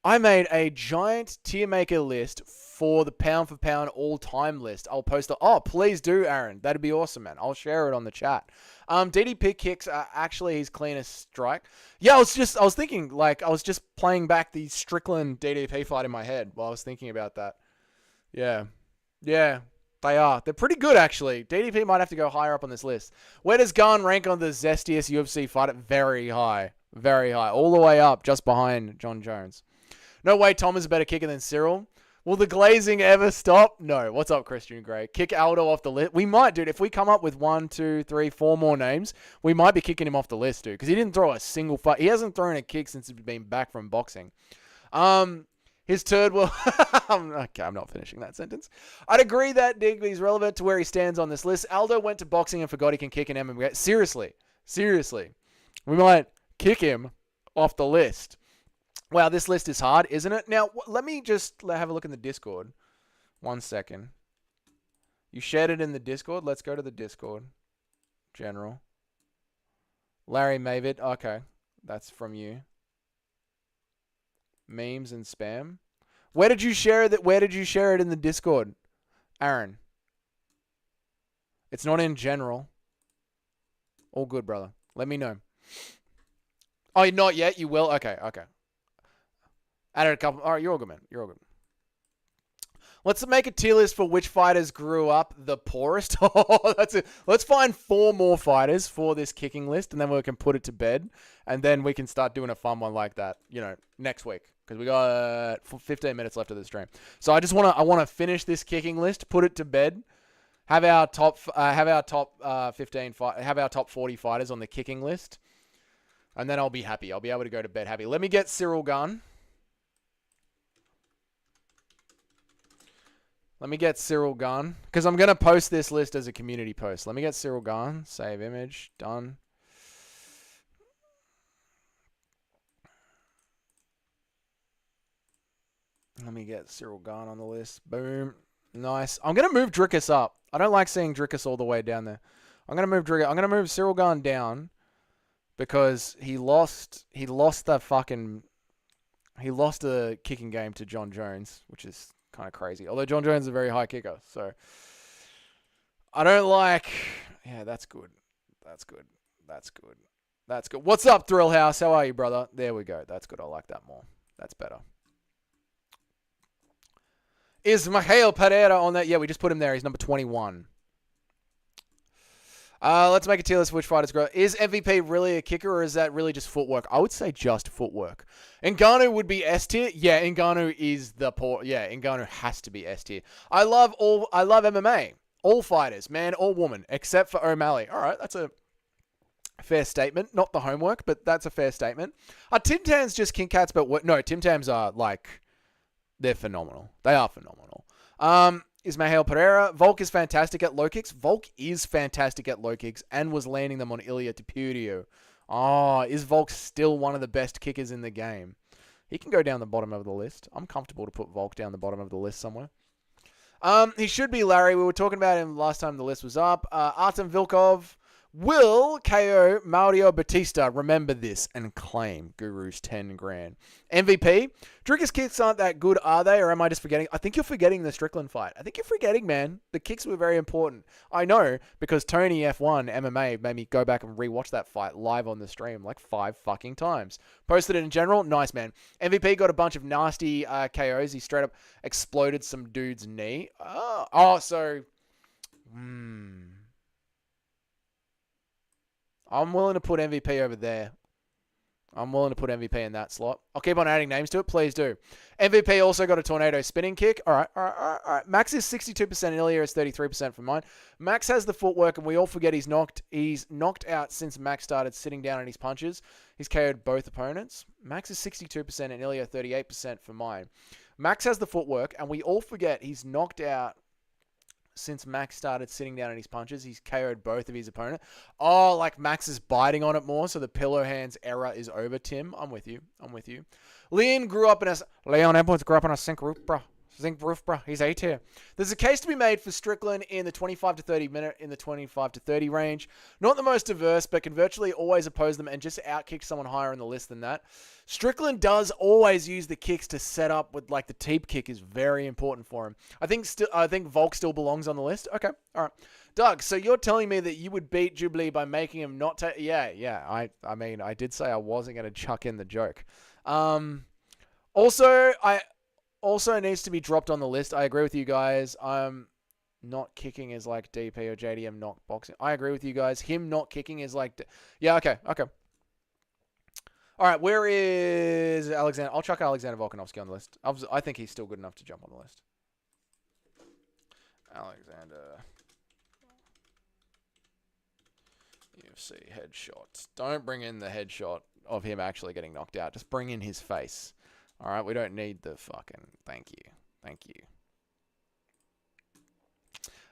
I made a giant tier maker list for the pound for pound all time list. I'll post it. Oh, please do, Aaron. That'd be awesome, man. I'll share it on the chat. DDP kicks are actually his cleanest strike. Yeah, I was thinking, like, I was just playing back the Strickland DDP fight in my head while I was thinking about that. Yeah, they are. They're pretty good, actually. DDP might have to go higher up on this list. Where does Gane rank on the zestiest UFC fighter? Very high. Very high. All the way up, just behind John Jones. No way Tom is a better kicker than Cyril. Will the glazing ever stop? No. What's up, Christian Gray? Kick Aldo off the list. We might, dude. If we come up with 1, 2, 3, 4 more names, we might be kicking him off the list, dude. Because he didn't throw a single fight. He hasn't thrown a kick since he's been back from boxing. His turd will... Okay, I'm not finishing that sentence. I'd agree that Digby's relevant to where he stands on this list. Aldo went to boxing and forgot he can kick an MMA. Seriously. We might kick him off the list. Wow, this list is hard, isn't it? Now, let me just have a look in the Discord. 1 second. You shared it in the Discord? Let's go to the Discord. General. Larry Mavid. Okay, that's from you. Memes and spam. Where did you share it? Where did you share it in the Discord? Aaron. It's not in general. All good, brother. Let me know. Oh, not yet? You will? Okay. Added a couple. All right, you're all good, man. You're all good. Let's make a tier list for which fighters grew up the poorest. Oh, that's it. Let's find 4 more fighters for this kicking list, and then we can put it to bed, and then we can start doing a fun one like that, next week, because we got 15 minutes left of the stream. So I want to finish this kicking list, put it to bed, have our top 40 fighters on the kicking list, and then I'll be happy. I'll be able to go to bed happy. Let me get Cyril Gunn. Let me get Cyril Gunn, because I'm going to post this list as a community post. Let me get Cyril Gunn. Save image. Done. Let me get Cyril Gunn on the list. Boom. Nice. I'm going to move Drickus up. I don't like seeing Drickus all the way down there. I'm going to move Cyril Gunn down because he lost the kicking game to John Jones, which is kind of crazy. Although John Jones is a very high kicker, so I don't like. Yeah, that's good. That's good. That's good. That's good. What's up, Thrill House? How are you, brother? There we go. That's good. I like that more. That's better. Is Michael Pereira on that? Yeah, we just put him there. He's number 21. Let's make a tier list for which fighters grow. Is MVP really a kicker, or is that really just footwork? I would say just footwork. Ngannou would be S tier. Yeah, Ngannou is the poor. Yeah, Ngannou has to be S tier. I love MMA. All fighters, man or woman, except for O'Malley. All right, that's a fair statement. Not the homework, but that's a fair statement. Tim Tams just King Cats, but no, Tim Tams are they're phenomenal. They are phenomenal. Ismael Pereira. Volk is fantastic at low kicks. Volk is fantastic at low kicks and was landing them on Ilia Topuria. Is Volk still one of the best kickers in the game? He can go down the bottom of the list. I'm comfortable to put Volk down the bottom of the list somewhere. He should be Larry. We were talking about him last time the list was up. Artem Vilkov will KO Mario Batista. Remember this and claim Guru's 10 grand. MVP. Drickus kicks aren't that good, are they? Or am I just forgetting? I think you're forgetting the Strickland fight. I think you're forgetting, man. The kicks were very important. I know, because Tony F1 MMA made me go back and rewatch that fight live on the stream 5 fucking times. Posted it in general. Nice, man. MVP got a bunch of nasty KOs. He straight up exploded some dude's knee. I'm willing to put MVP over there. I'm willing to put MVP in that slot. I'll keep on adding names to it. Please do. MVP also got a tornado spinning kick. All right. Max is 62%. Ilia is 33% for mine. Max has the footwork, and we all forget he's knocked out since Max started sitting down in his punches. He's KO'd both opponents. Max is 62% and Ilia 38% for mine. Max has the footwork, and we all forget he's knocked out since Max started sitting down in his punches. He's KO'd both of his opponent. Max is biting on it more, so the pillow hands era is over, Tim. I'm with you. Leon grew up in a sink roof, bro. He's A tier. There's a case to be made for Strickland in the 25 to 30 range. Not the most diverse, but can virtually always oppose them and just outkick someone higher on the list than that. Strickland does always use the kicks to set up with the teep kick is very important for him. I think Volk still belongs on the list. Okay, all right. Doug, so you're telling me that you would beat Jubilee by making him not take... Yeah. I did say I wasn't going to chuck in the joke. Also needs to be dropped on the list. I agree with you guys. Not kicking is like DP or JDM not boxing. I agree with you guys. Him not kicking is like... Yeah, okay. All right, where is Alexander? I'll chuck Alexander Volkanovski on the list. I think he's still good enough to jump on the list. Alexander. UFC headshot. Don't bring in the headshot of him actually getting knocked out. Just bring in his face. All right, we don't need the fucking... Thank you.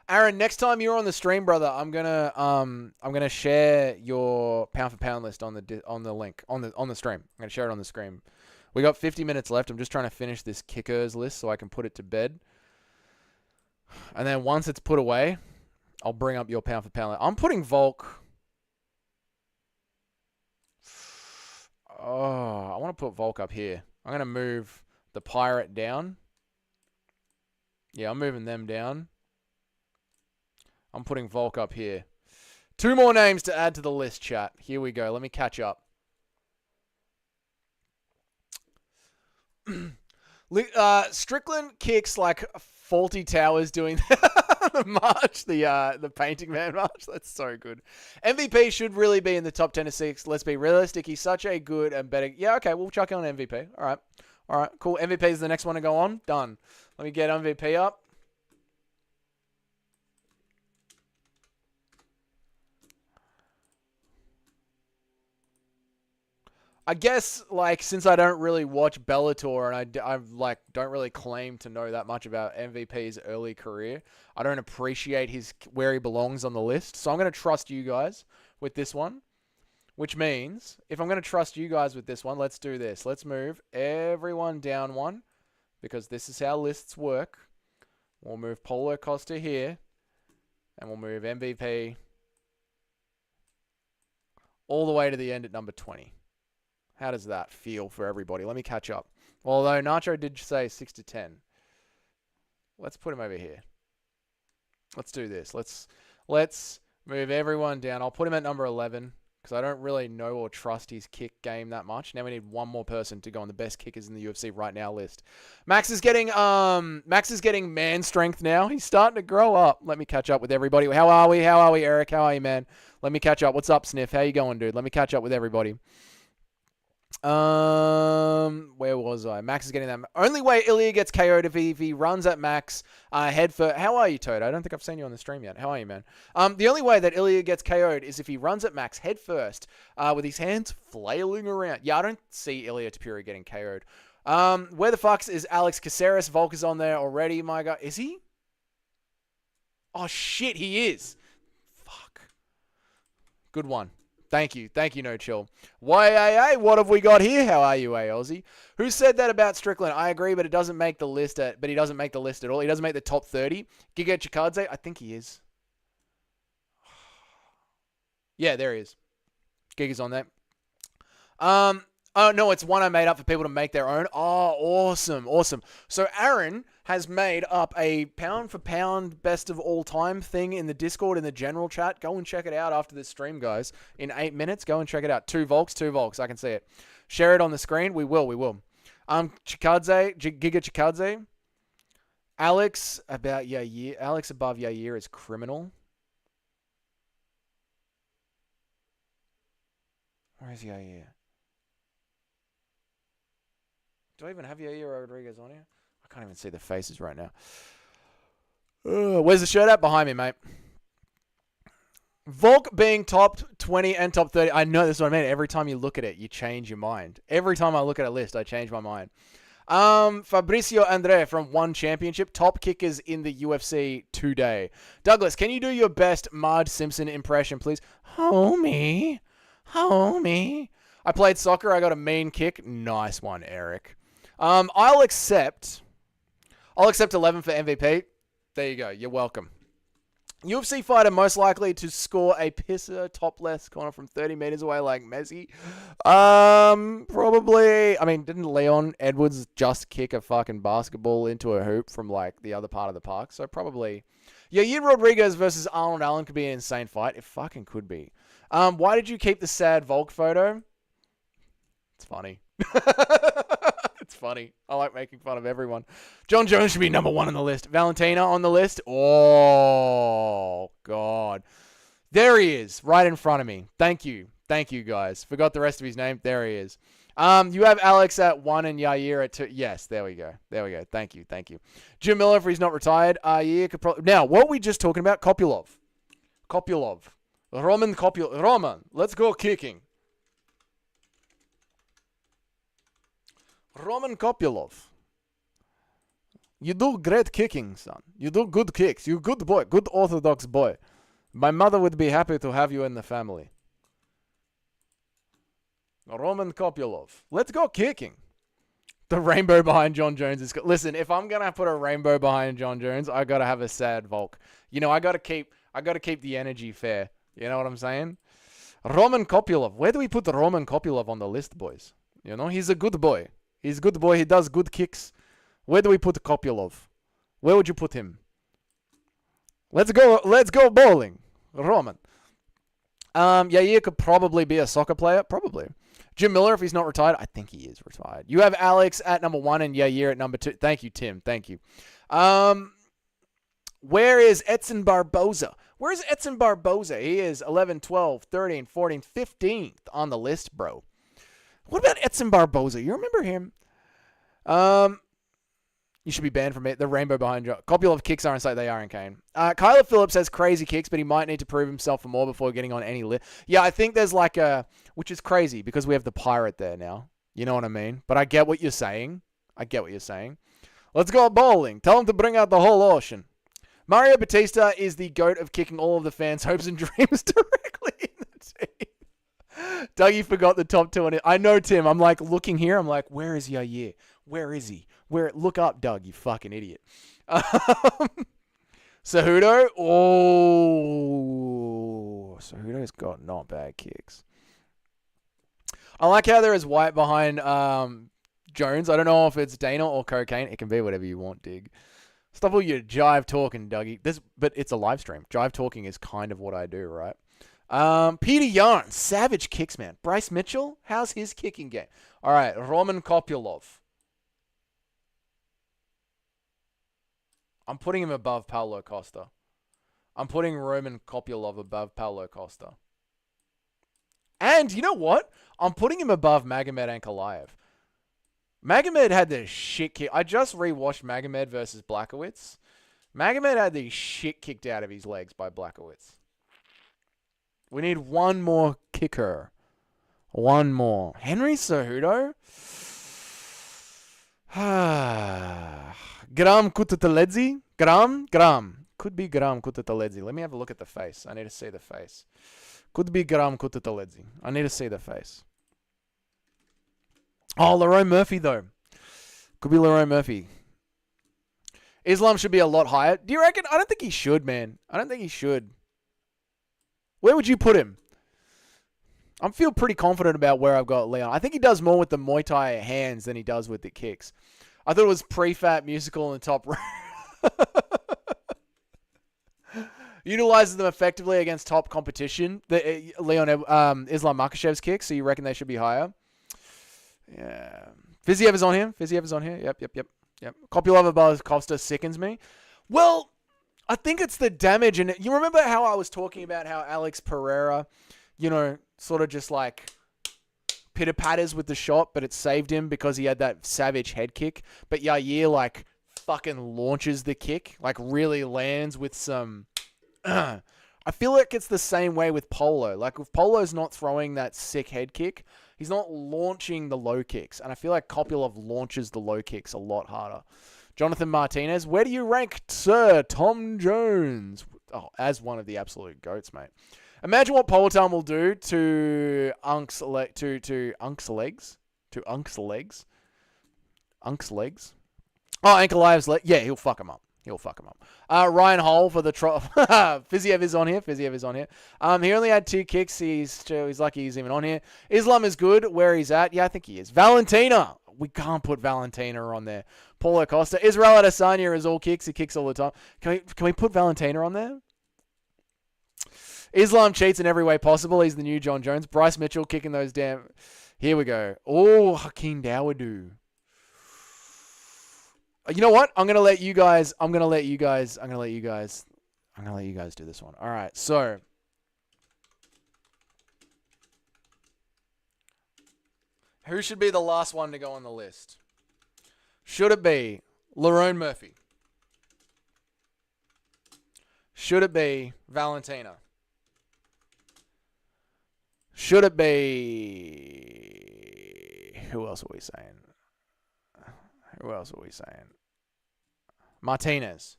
Aaron, next time you're on the stream, brother, I'm gonna share your pound for pound list on the link on the stream. I'm gonna share it on the screen. We got 50 minutes left. I'm just trying to finish this kickers list so I can put it to bed. And then once it's put away, I'll bring up your pound for pound list. I'm putting Volk. I want to put Volk up here. I'm going to move the Pirate down. Yeah, I'm moving them down. I'm putting Volk up here. 2 more names to add to the list, chat. Here we go. Let me catch up. Strickland kicks Faulty Towers doing the march, the Painting Man march. That's so good. MVP should really be in the top 10 to 6. Let's be realistic. He's such a good and better. Yeah, okay, we'll chuck on MVP. All right, cool. MVP is the next one to go on. Done. Let me get MVP up. I guess, like, since I don't really watch Bellator and I like don't really claim to know that much about MVP's early career, I don't appreciate where he belongs on the list. So I'm going to trust you guys with this one, which means if I'm going to trust you guys with this one, let's do this. Let's move everyone down one because this is how lists work. We'll move Paulo Costa here and we'll move MVP all the way to the end at number 20. How does that feel for everybody? Let me catch up. Although Nacho did say 6 to 10. Let's put him over here. Let's do this. Let's move everyone down. I'll put him at number 11 because I don't really know or trust his kick game that much. Now we need one more person to go on the best kickers in the UFC right now list. Max is getting man strength now. He's starting to grow up. Let me catch up with everybody. How are we, Eric? How are you, man? Let me catch up. What's up, Sniff? How you going, dude? Let me catch up with everybody. Where was I? Max is getting that. Only way Ilia gets KO'd if he runs at Max head for. How are you, Toad? I don't think I've seen you on the stream yet. How are you, man? The only way that Ilia gets KO'd is if he runs at Max head first, with his hands flailing around. Yeah, I don't see Ilia Topuria getting KO'd. Where the fuck is Alex Caceres? Volk is on there already. My God, is he? Oh shit, he is. Fuck. Good one. Thank you, No Chill. YAA, what have we got here? How are you, Aussie? Who said that about Strickland? I agree, but it doesn't make the list. But he doesn't make the list at all. He doesn't make the top 30. Giga Chikadze, I think he is. Yeah, there he is. Giga's on there. Oh, no, it's one I made up for people to make their own. Oh, awesome. So Aaron has made up a pound-for-pound best of all time thing in the Discord, in the general chat. Go and check it out after this stream, guys. In 8 minutes, go and check it out. 2 Volks. I can see it. Share it on the screen. We will. Chikadze, Giga Chikadze. Alex above Yair is criminal. Where is Yair? Do I even have Yair Rodriguez on here? I can't even see the faces right now. Where's the shirt at? Behind me, mate. Volk being top 20 and top 30. I know, this is what I mean. Every time you look at it, you change your mind. Every time I look at a list, I change my mind. Fabricio Andre from One Championship. Top kickers in the UFC today. Douglas, can you do your best Marge Simpson impression, please? Homie. I played soccer. I got a mean kick. Nice one, Eric. I'll accept 11 for MVP. There you go. You're welcome. UFC fighter most likely to score a pisser top left corner from 30 meters away like Messi. Probably. I mean, didn't Leon Edwards just kick a fucking basketball into a hoop from like the other part of the park? So probably. Yair Rodriguez versus Arnold Allen could be an insane fight. It fucking could be. Why did you keep the sad Volk photo? It's funny. It's funny. I like making fun of everyone. John Jones should be number 1 on the list. Valentina on the list. Oh, God. There he is, right in front of me. Thank you, guys. Forgot the rest of his name. There he is. You have Alex at 1 and Yair at 2. Yes, there we go. Thank you. Jim Miller, if he's not retired. Yair could probably... Now, what were we just talking about? Kopylov. Roman Kopylov. Roman, let's go kicking. Roman Kopylov. You do great kicking, son. You do good kicks. You good boy. Good orthodox boy. My mother would be happy to have you in the family. Roman Kopylov. Let's go kicking. The rainbow behind John Jones is... Listen, if I'm going to put a rainbow behind John Jones, I got to have a sad Volk. You know, I got to keep the energy fair. You know what I'm saying? Roman Kopylov. Where do we put Roman Kopylov on the list, boys? You know, he's a good boy. He's a good boy. He does good kicks. Where do we put Kopylov? Where would you put him? Let's go bowling. Roman. Yair could probably be a soccer player. Probably. Jim Miller, if he's not retired. I think he is retired. You have Alex at number 1 and Yair at number 2. Thank you, Tim. Thank you. Where is Edson Barboza? Where is Edson Barboza? He is 11, 12, 13, 14, 15th on the list, bro. What about Edson Barboza? You remember him? You should be banned from it. The rainbow behind you. Kopylov kicks aren't like they are in Kane. Kyler Phillips has crazy kicks, but he might need to prove himself for more before getting on any list. Yeah, I think there's like which is crazy because we have the pirate there now. You know what I mean? But I get what you're saying. Let's go bowling. Tell him to bring out the whole ocean. Mario Batista is the GOAT of kicking all of the fans' hopes and dreams directly in the team. Dougie forgot the top two. I know, Tim. I'm like looking here. I'm like, where is Yair? Where is he? Look up, Doug, you fucking idiot. Cejudo. Oh. Cejudo's got not bad kicks. I like how there is white behind Jones. I don't know if it's Dana or cocaine. It can be whatever you want, Dig. Stop all your jive talking, Dougie. But it's a live stream. Jive talking is kind of what I do, right? Peter Yarn. Savage kicks, man. Bryce Mitchell. How's his kicking game? All right. Roman Kopylov. I'm putting him above Paulo Costa. I'm putting Roman Kopylov above Paulo Costa. And you know what? I'm putting him above Magomed Ankalaev. Magomed had the shit kick. I just rewatched Magomed versus Blachowicz. Magomed had the shit kicked out of his legs by Blachowicz. We need one more kicker. One more. Henry Cejudo? Gram Kutateledzi? Gram. Could be Gram Kutateledzi. Let me have a look at the face. I need to see the face. Could be Gram Kutateledzi. I need to see the face. Oh, Leroy Murphy, though. Could be Leroy Murphy. Islam should be a lot higher. Do you reckon? I don't think he should, man. I don't think he should. Where would you put him? I feel pretty confident about where I've got Leon. I think he does more with the Muay Thai hands than he does with the kicks. I thought it was pre-fat musical in the top row. Utilizes them effectively against top competition. Islam Makhachev's kicks, so you reckon they should be higher? Yeah. Fiziev is on here. Yep. Kopylov above Costa sickens me. Well, I think it's the damage. And you remember how I was talking about how Alex Pereira, sort of just like pitter-patters with the shot, but it saved him because he had that savage head kick. But Yair, like, fucking launches the kick, like, really lands with some... I feel like it's the same way with Polo. Like, if Polo's not throwing that sick head kick, he's not launching the low kicks. And I feel like Kopylov launches the low kicks a lot harder. Jonathan Martinez, where do you rank Sir Tom Jones? Oh, as one of the absolute GOATs, mate. Imagine what Politown will do to Unk's legs. Oh, Ankalaev's leg. Yeah, he'll fuck him up. Ryan Hole for the Fiziev is on here. He only had 2 kicks. He's lucky he's even on here. Islam is good where he's at. Yeah, I think he is. Valentina. We can't put Valentina on there. Paulo Costa. Israel Adesanya is all kicks. He kicks all the time. Can we put Valentina on there? Islam cheats in every way possible. He's the new John Jones. Bryce Mitchell kicking those damn... Here we go. Oh, Hakeem Dawodu. You know what? I'm going to let you guys do this one. All right. So, who should be the last one to go on the list? Should it be Lerone Murphy? Should it be Valentina? Should it be... Who else are we saying? Martinez.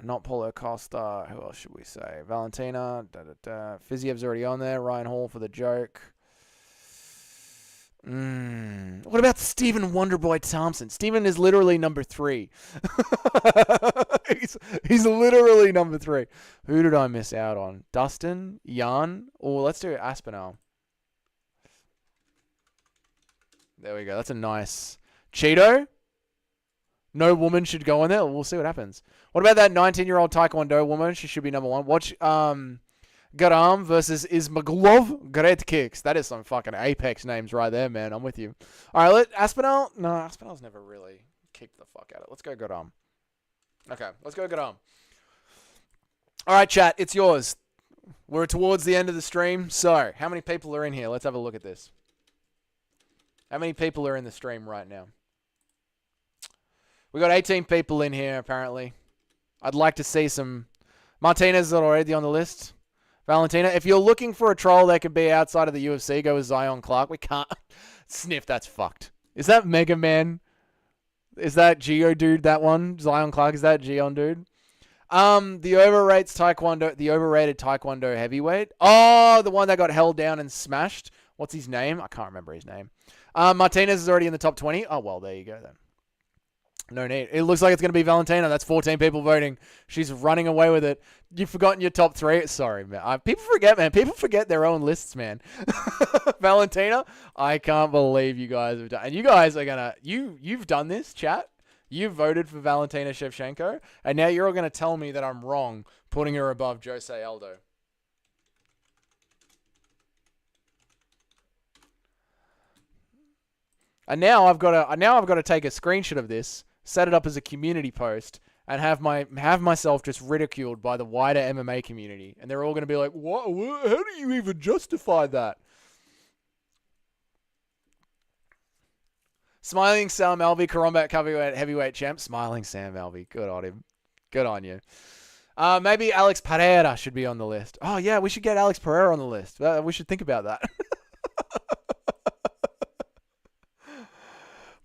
Not Paulo Costa. Who else should we say? Valentina. Fiziev's already on there. Ryan Hall for the joke. What about Stephen Wonderboy Thompson? Stephen is literally number 3. he's literally number 3. Who did I miss out on? Dustin? Jan? Or let's do Aspinall. There we go. That's a nice... Cheeto? No woman should go on there. We'll see what happens. What about that 19-year-old Taekwondo woman? She should be number 1. Watch Garam versus Ismagulov. Great kicks. That is some fucking apex names right there, man. I'm with you. All right, let Aspinall. No, Aspinall's never really kicked the fuck out of it. Let's go Garam. Okay, let's go Garam. All right, chat, it's yours. We're towards the end of the stream. So, how many people are in here? Let's have a look at this. How many people are in the stream right now? We got 18 people in here, apparently. I'd like to see some... Martinez is already on the list. Valentina, if you're looking for a troll that could be outside of the UFC, go with Zion Clark. We can't... Sniff, that's fucked. Is that Mega Man? Is that Geo dude, that one? Zion Clark, is that Geon dude? The overrated Taekwondo heavyweight. Oh, the one that got held down and smashed. What's his name? I can't remember his name. Martinez is already in the top 20. Oh, well, there you go then. No need. It looks like it's going to be Valentina. That's 14 people voting. She's running away with it. You've forgotten your top 3. Sorry, man. People forget, man. People forget their own lists, man. Valentina, I can't believe you guys have done. And you guys are going to... You've done this, chat. You voted for Valentina Shevchenko. And now you're all going to tell me that I'm wrong putting her above Jose Aldo. And now I've got to take a screenshot of this, set it up as a community post, and have myself just ridiculed by the wider MMA community. And they're all going to be like, "What? How do you even justify that?" Smiling Sam Alvey, Combat Heavyweight Champ. Smiling Sam Alvey. Good on him. Good on you. Maybe Alex Pereira should be on the list. Oh, yeah, we should get Alex Pereira on the list. We should think about that.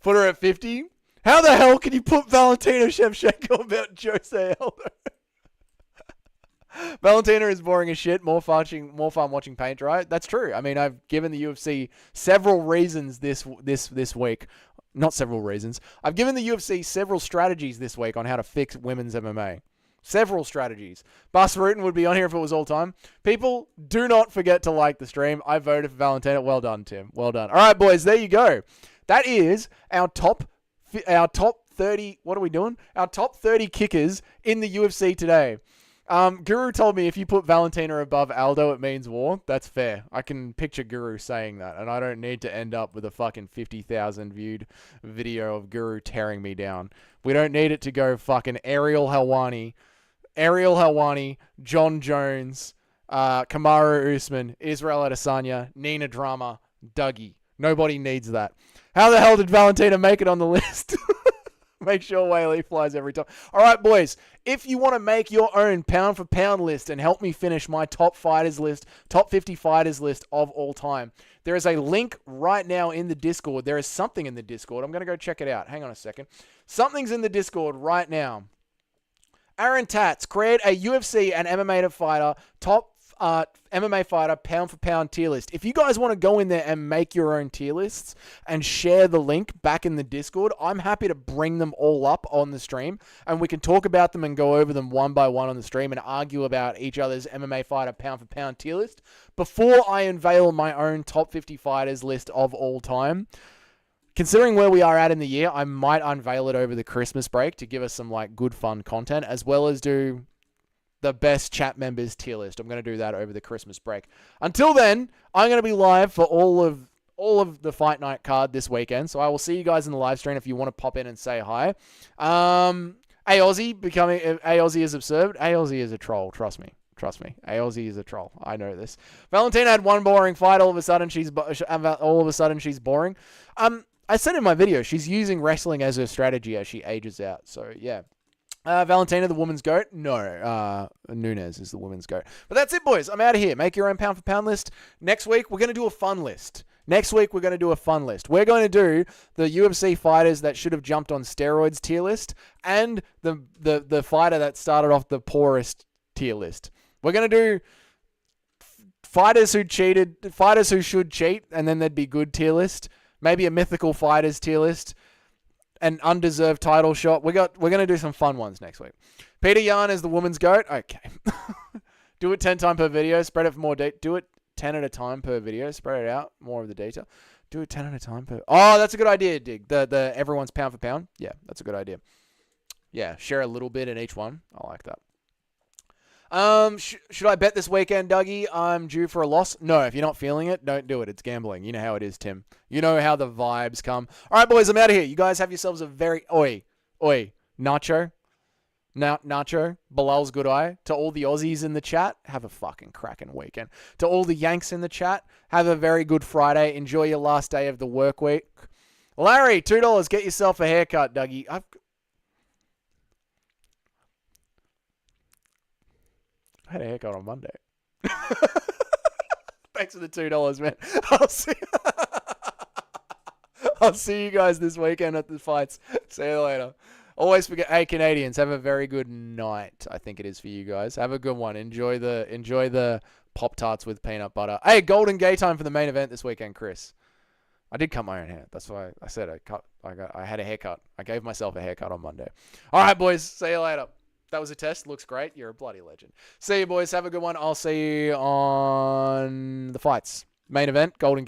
Put her at 50. How the hell can you put Valentina Shevchenko about Jose Aldo? Valentina is boring as shit. More fun watching paint dry. That's true. I mean, I've given the UFC several reasons this week. Not several reasons. I've given the UFC several strategies this week on how to fix women's MMA. Several strategies. Bas Rutten would be on here if it was all time. People, do not forget to like the stream. I voted for Valentina. Well done, Tim. Well done. All right, boys. There you go. That is our top 30. What are we doing? Our top 30 kickers in the UFC today. Guru told me if you put Valentina above Aldo, it means war. That's fair. I can picture Guru saying that, and I don't need to end up with a fucking 50,000 viewed video of Guru tearing me down. We don't need it to go fucking Ariel Helwani, John Jones, Kamaru Usman, Israel Adesanya, Nina Drama, Dougie. Nobody needs that. How the hell did Valentina make it on the list? Make sure Whaley flies every time. All right, boys. If you want to make your own pound-for-pound list and help me finish my top 50 fighters list of all time, there is a link right now in the Discord. There is something in the Discord. I'm going to go check it out. Hang on a second. Something's in the Discord right now. Aaron Tats, create a UFC and MMA fighter top MMA fighter pound for pound tier list. If you guys want to go in there and make your own tier lists and share the link back in the Discord, I'm happy to bring them all up on the stream and we can talk about them and go over them one by one on the stream and argue about each other's MMA fighter pound for pound tier list before I unveil my own top 50 fighters list of all time. Considering where we are at in the year, I might unveil it over the Christmas break to give us some like good fun content, as well as do the best chat members tier list. I'm going to do that over the Christmas break. Until then, I'm going to be live for all of the Fight Night card this weekend. So I will see you guys in the live stream if you want to pop in and say hi. Aussie is absurd. Aussie is a troll. Trust me. Aussie is a troll. I know this. Valentina had one boring fight. All of a sudden she's boring. I said in my video, she's using wrestling as her strategy as she ages out. So yeah. Valentina, the woman's GOAT? No, Nunes is the woman's GOAT. But that's it, boys. I'm out of here. Make your own pound-for-pound list. Next week, we're going to do a fun list. We're going to do the UFC fighters that should have jumped on steroids tier list and the fighter that started off the poorest tier list. We're going to do fighters who should cheat, and then there'd be good tier list. Maybe a mythical fighters tier list. An undeserved title shot. We're going to do some fun ones next week. Peter Yan is the woman's GOAT. Okay. Do it 10 times per video. Spread it for more data. Do it 10 at a time per video. Spread it out. More of the data. Do it 10 at a time per... Oh, that's a good idea, Dig. The everyone's pound for pound. Yeah, that's a good idea. Yeah, share a little bit in each one. I like that. Should I bet this weekend, Dougie? I'm due for a loss. No, if you're not feeling it, don't do it. It's gambling. You know how it is, Tim. You know how the vibes come. All right, boys, I'm out of here. You guys have yourselves a very Nacho. Nacho, Bilal's good eye. To all the Aussies in the chat, have a fucking cracking weekend. To all the Yanks in the chat, have a very good Friday. Enjoy your last day of the work week. Larry, $2. Get yourself a haircut, Dougie. I had a haircut on Monday. Thanks for the $2, man. I'll see you guys this weekend at the fights. See you later. Always forget, hey Canadians, have a very good night. I think it is for you guys. Have a good one. Enjoy the Pop-Tarts with peanut butter. Hey, Golden Gay time for the main event this weekend, Chris. I did cut my own hair. That's why I said I had a haircut. I gave myself a haircut on Monday. All right, boys. See you later. That was a test. Looks great. You're a bloody legend. See you, boys. Have a good one. I'll see you on the fights. Main event, Golden Gate.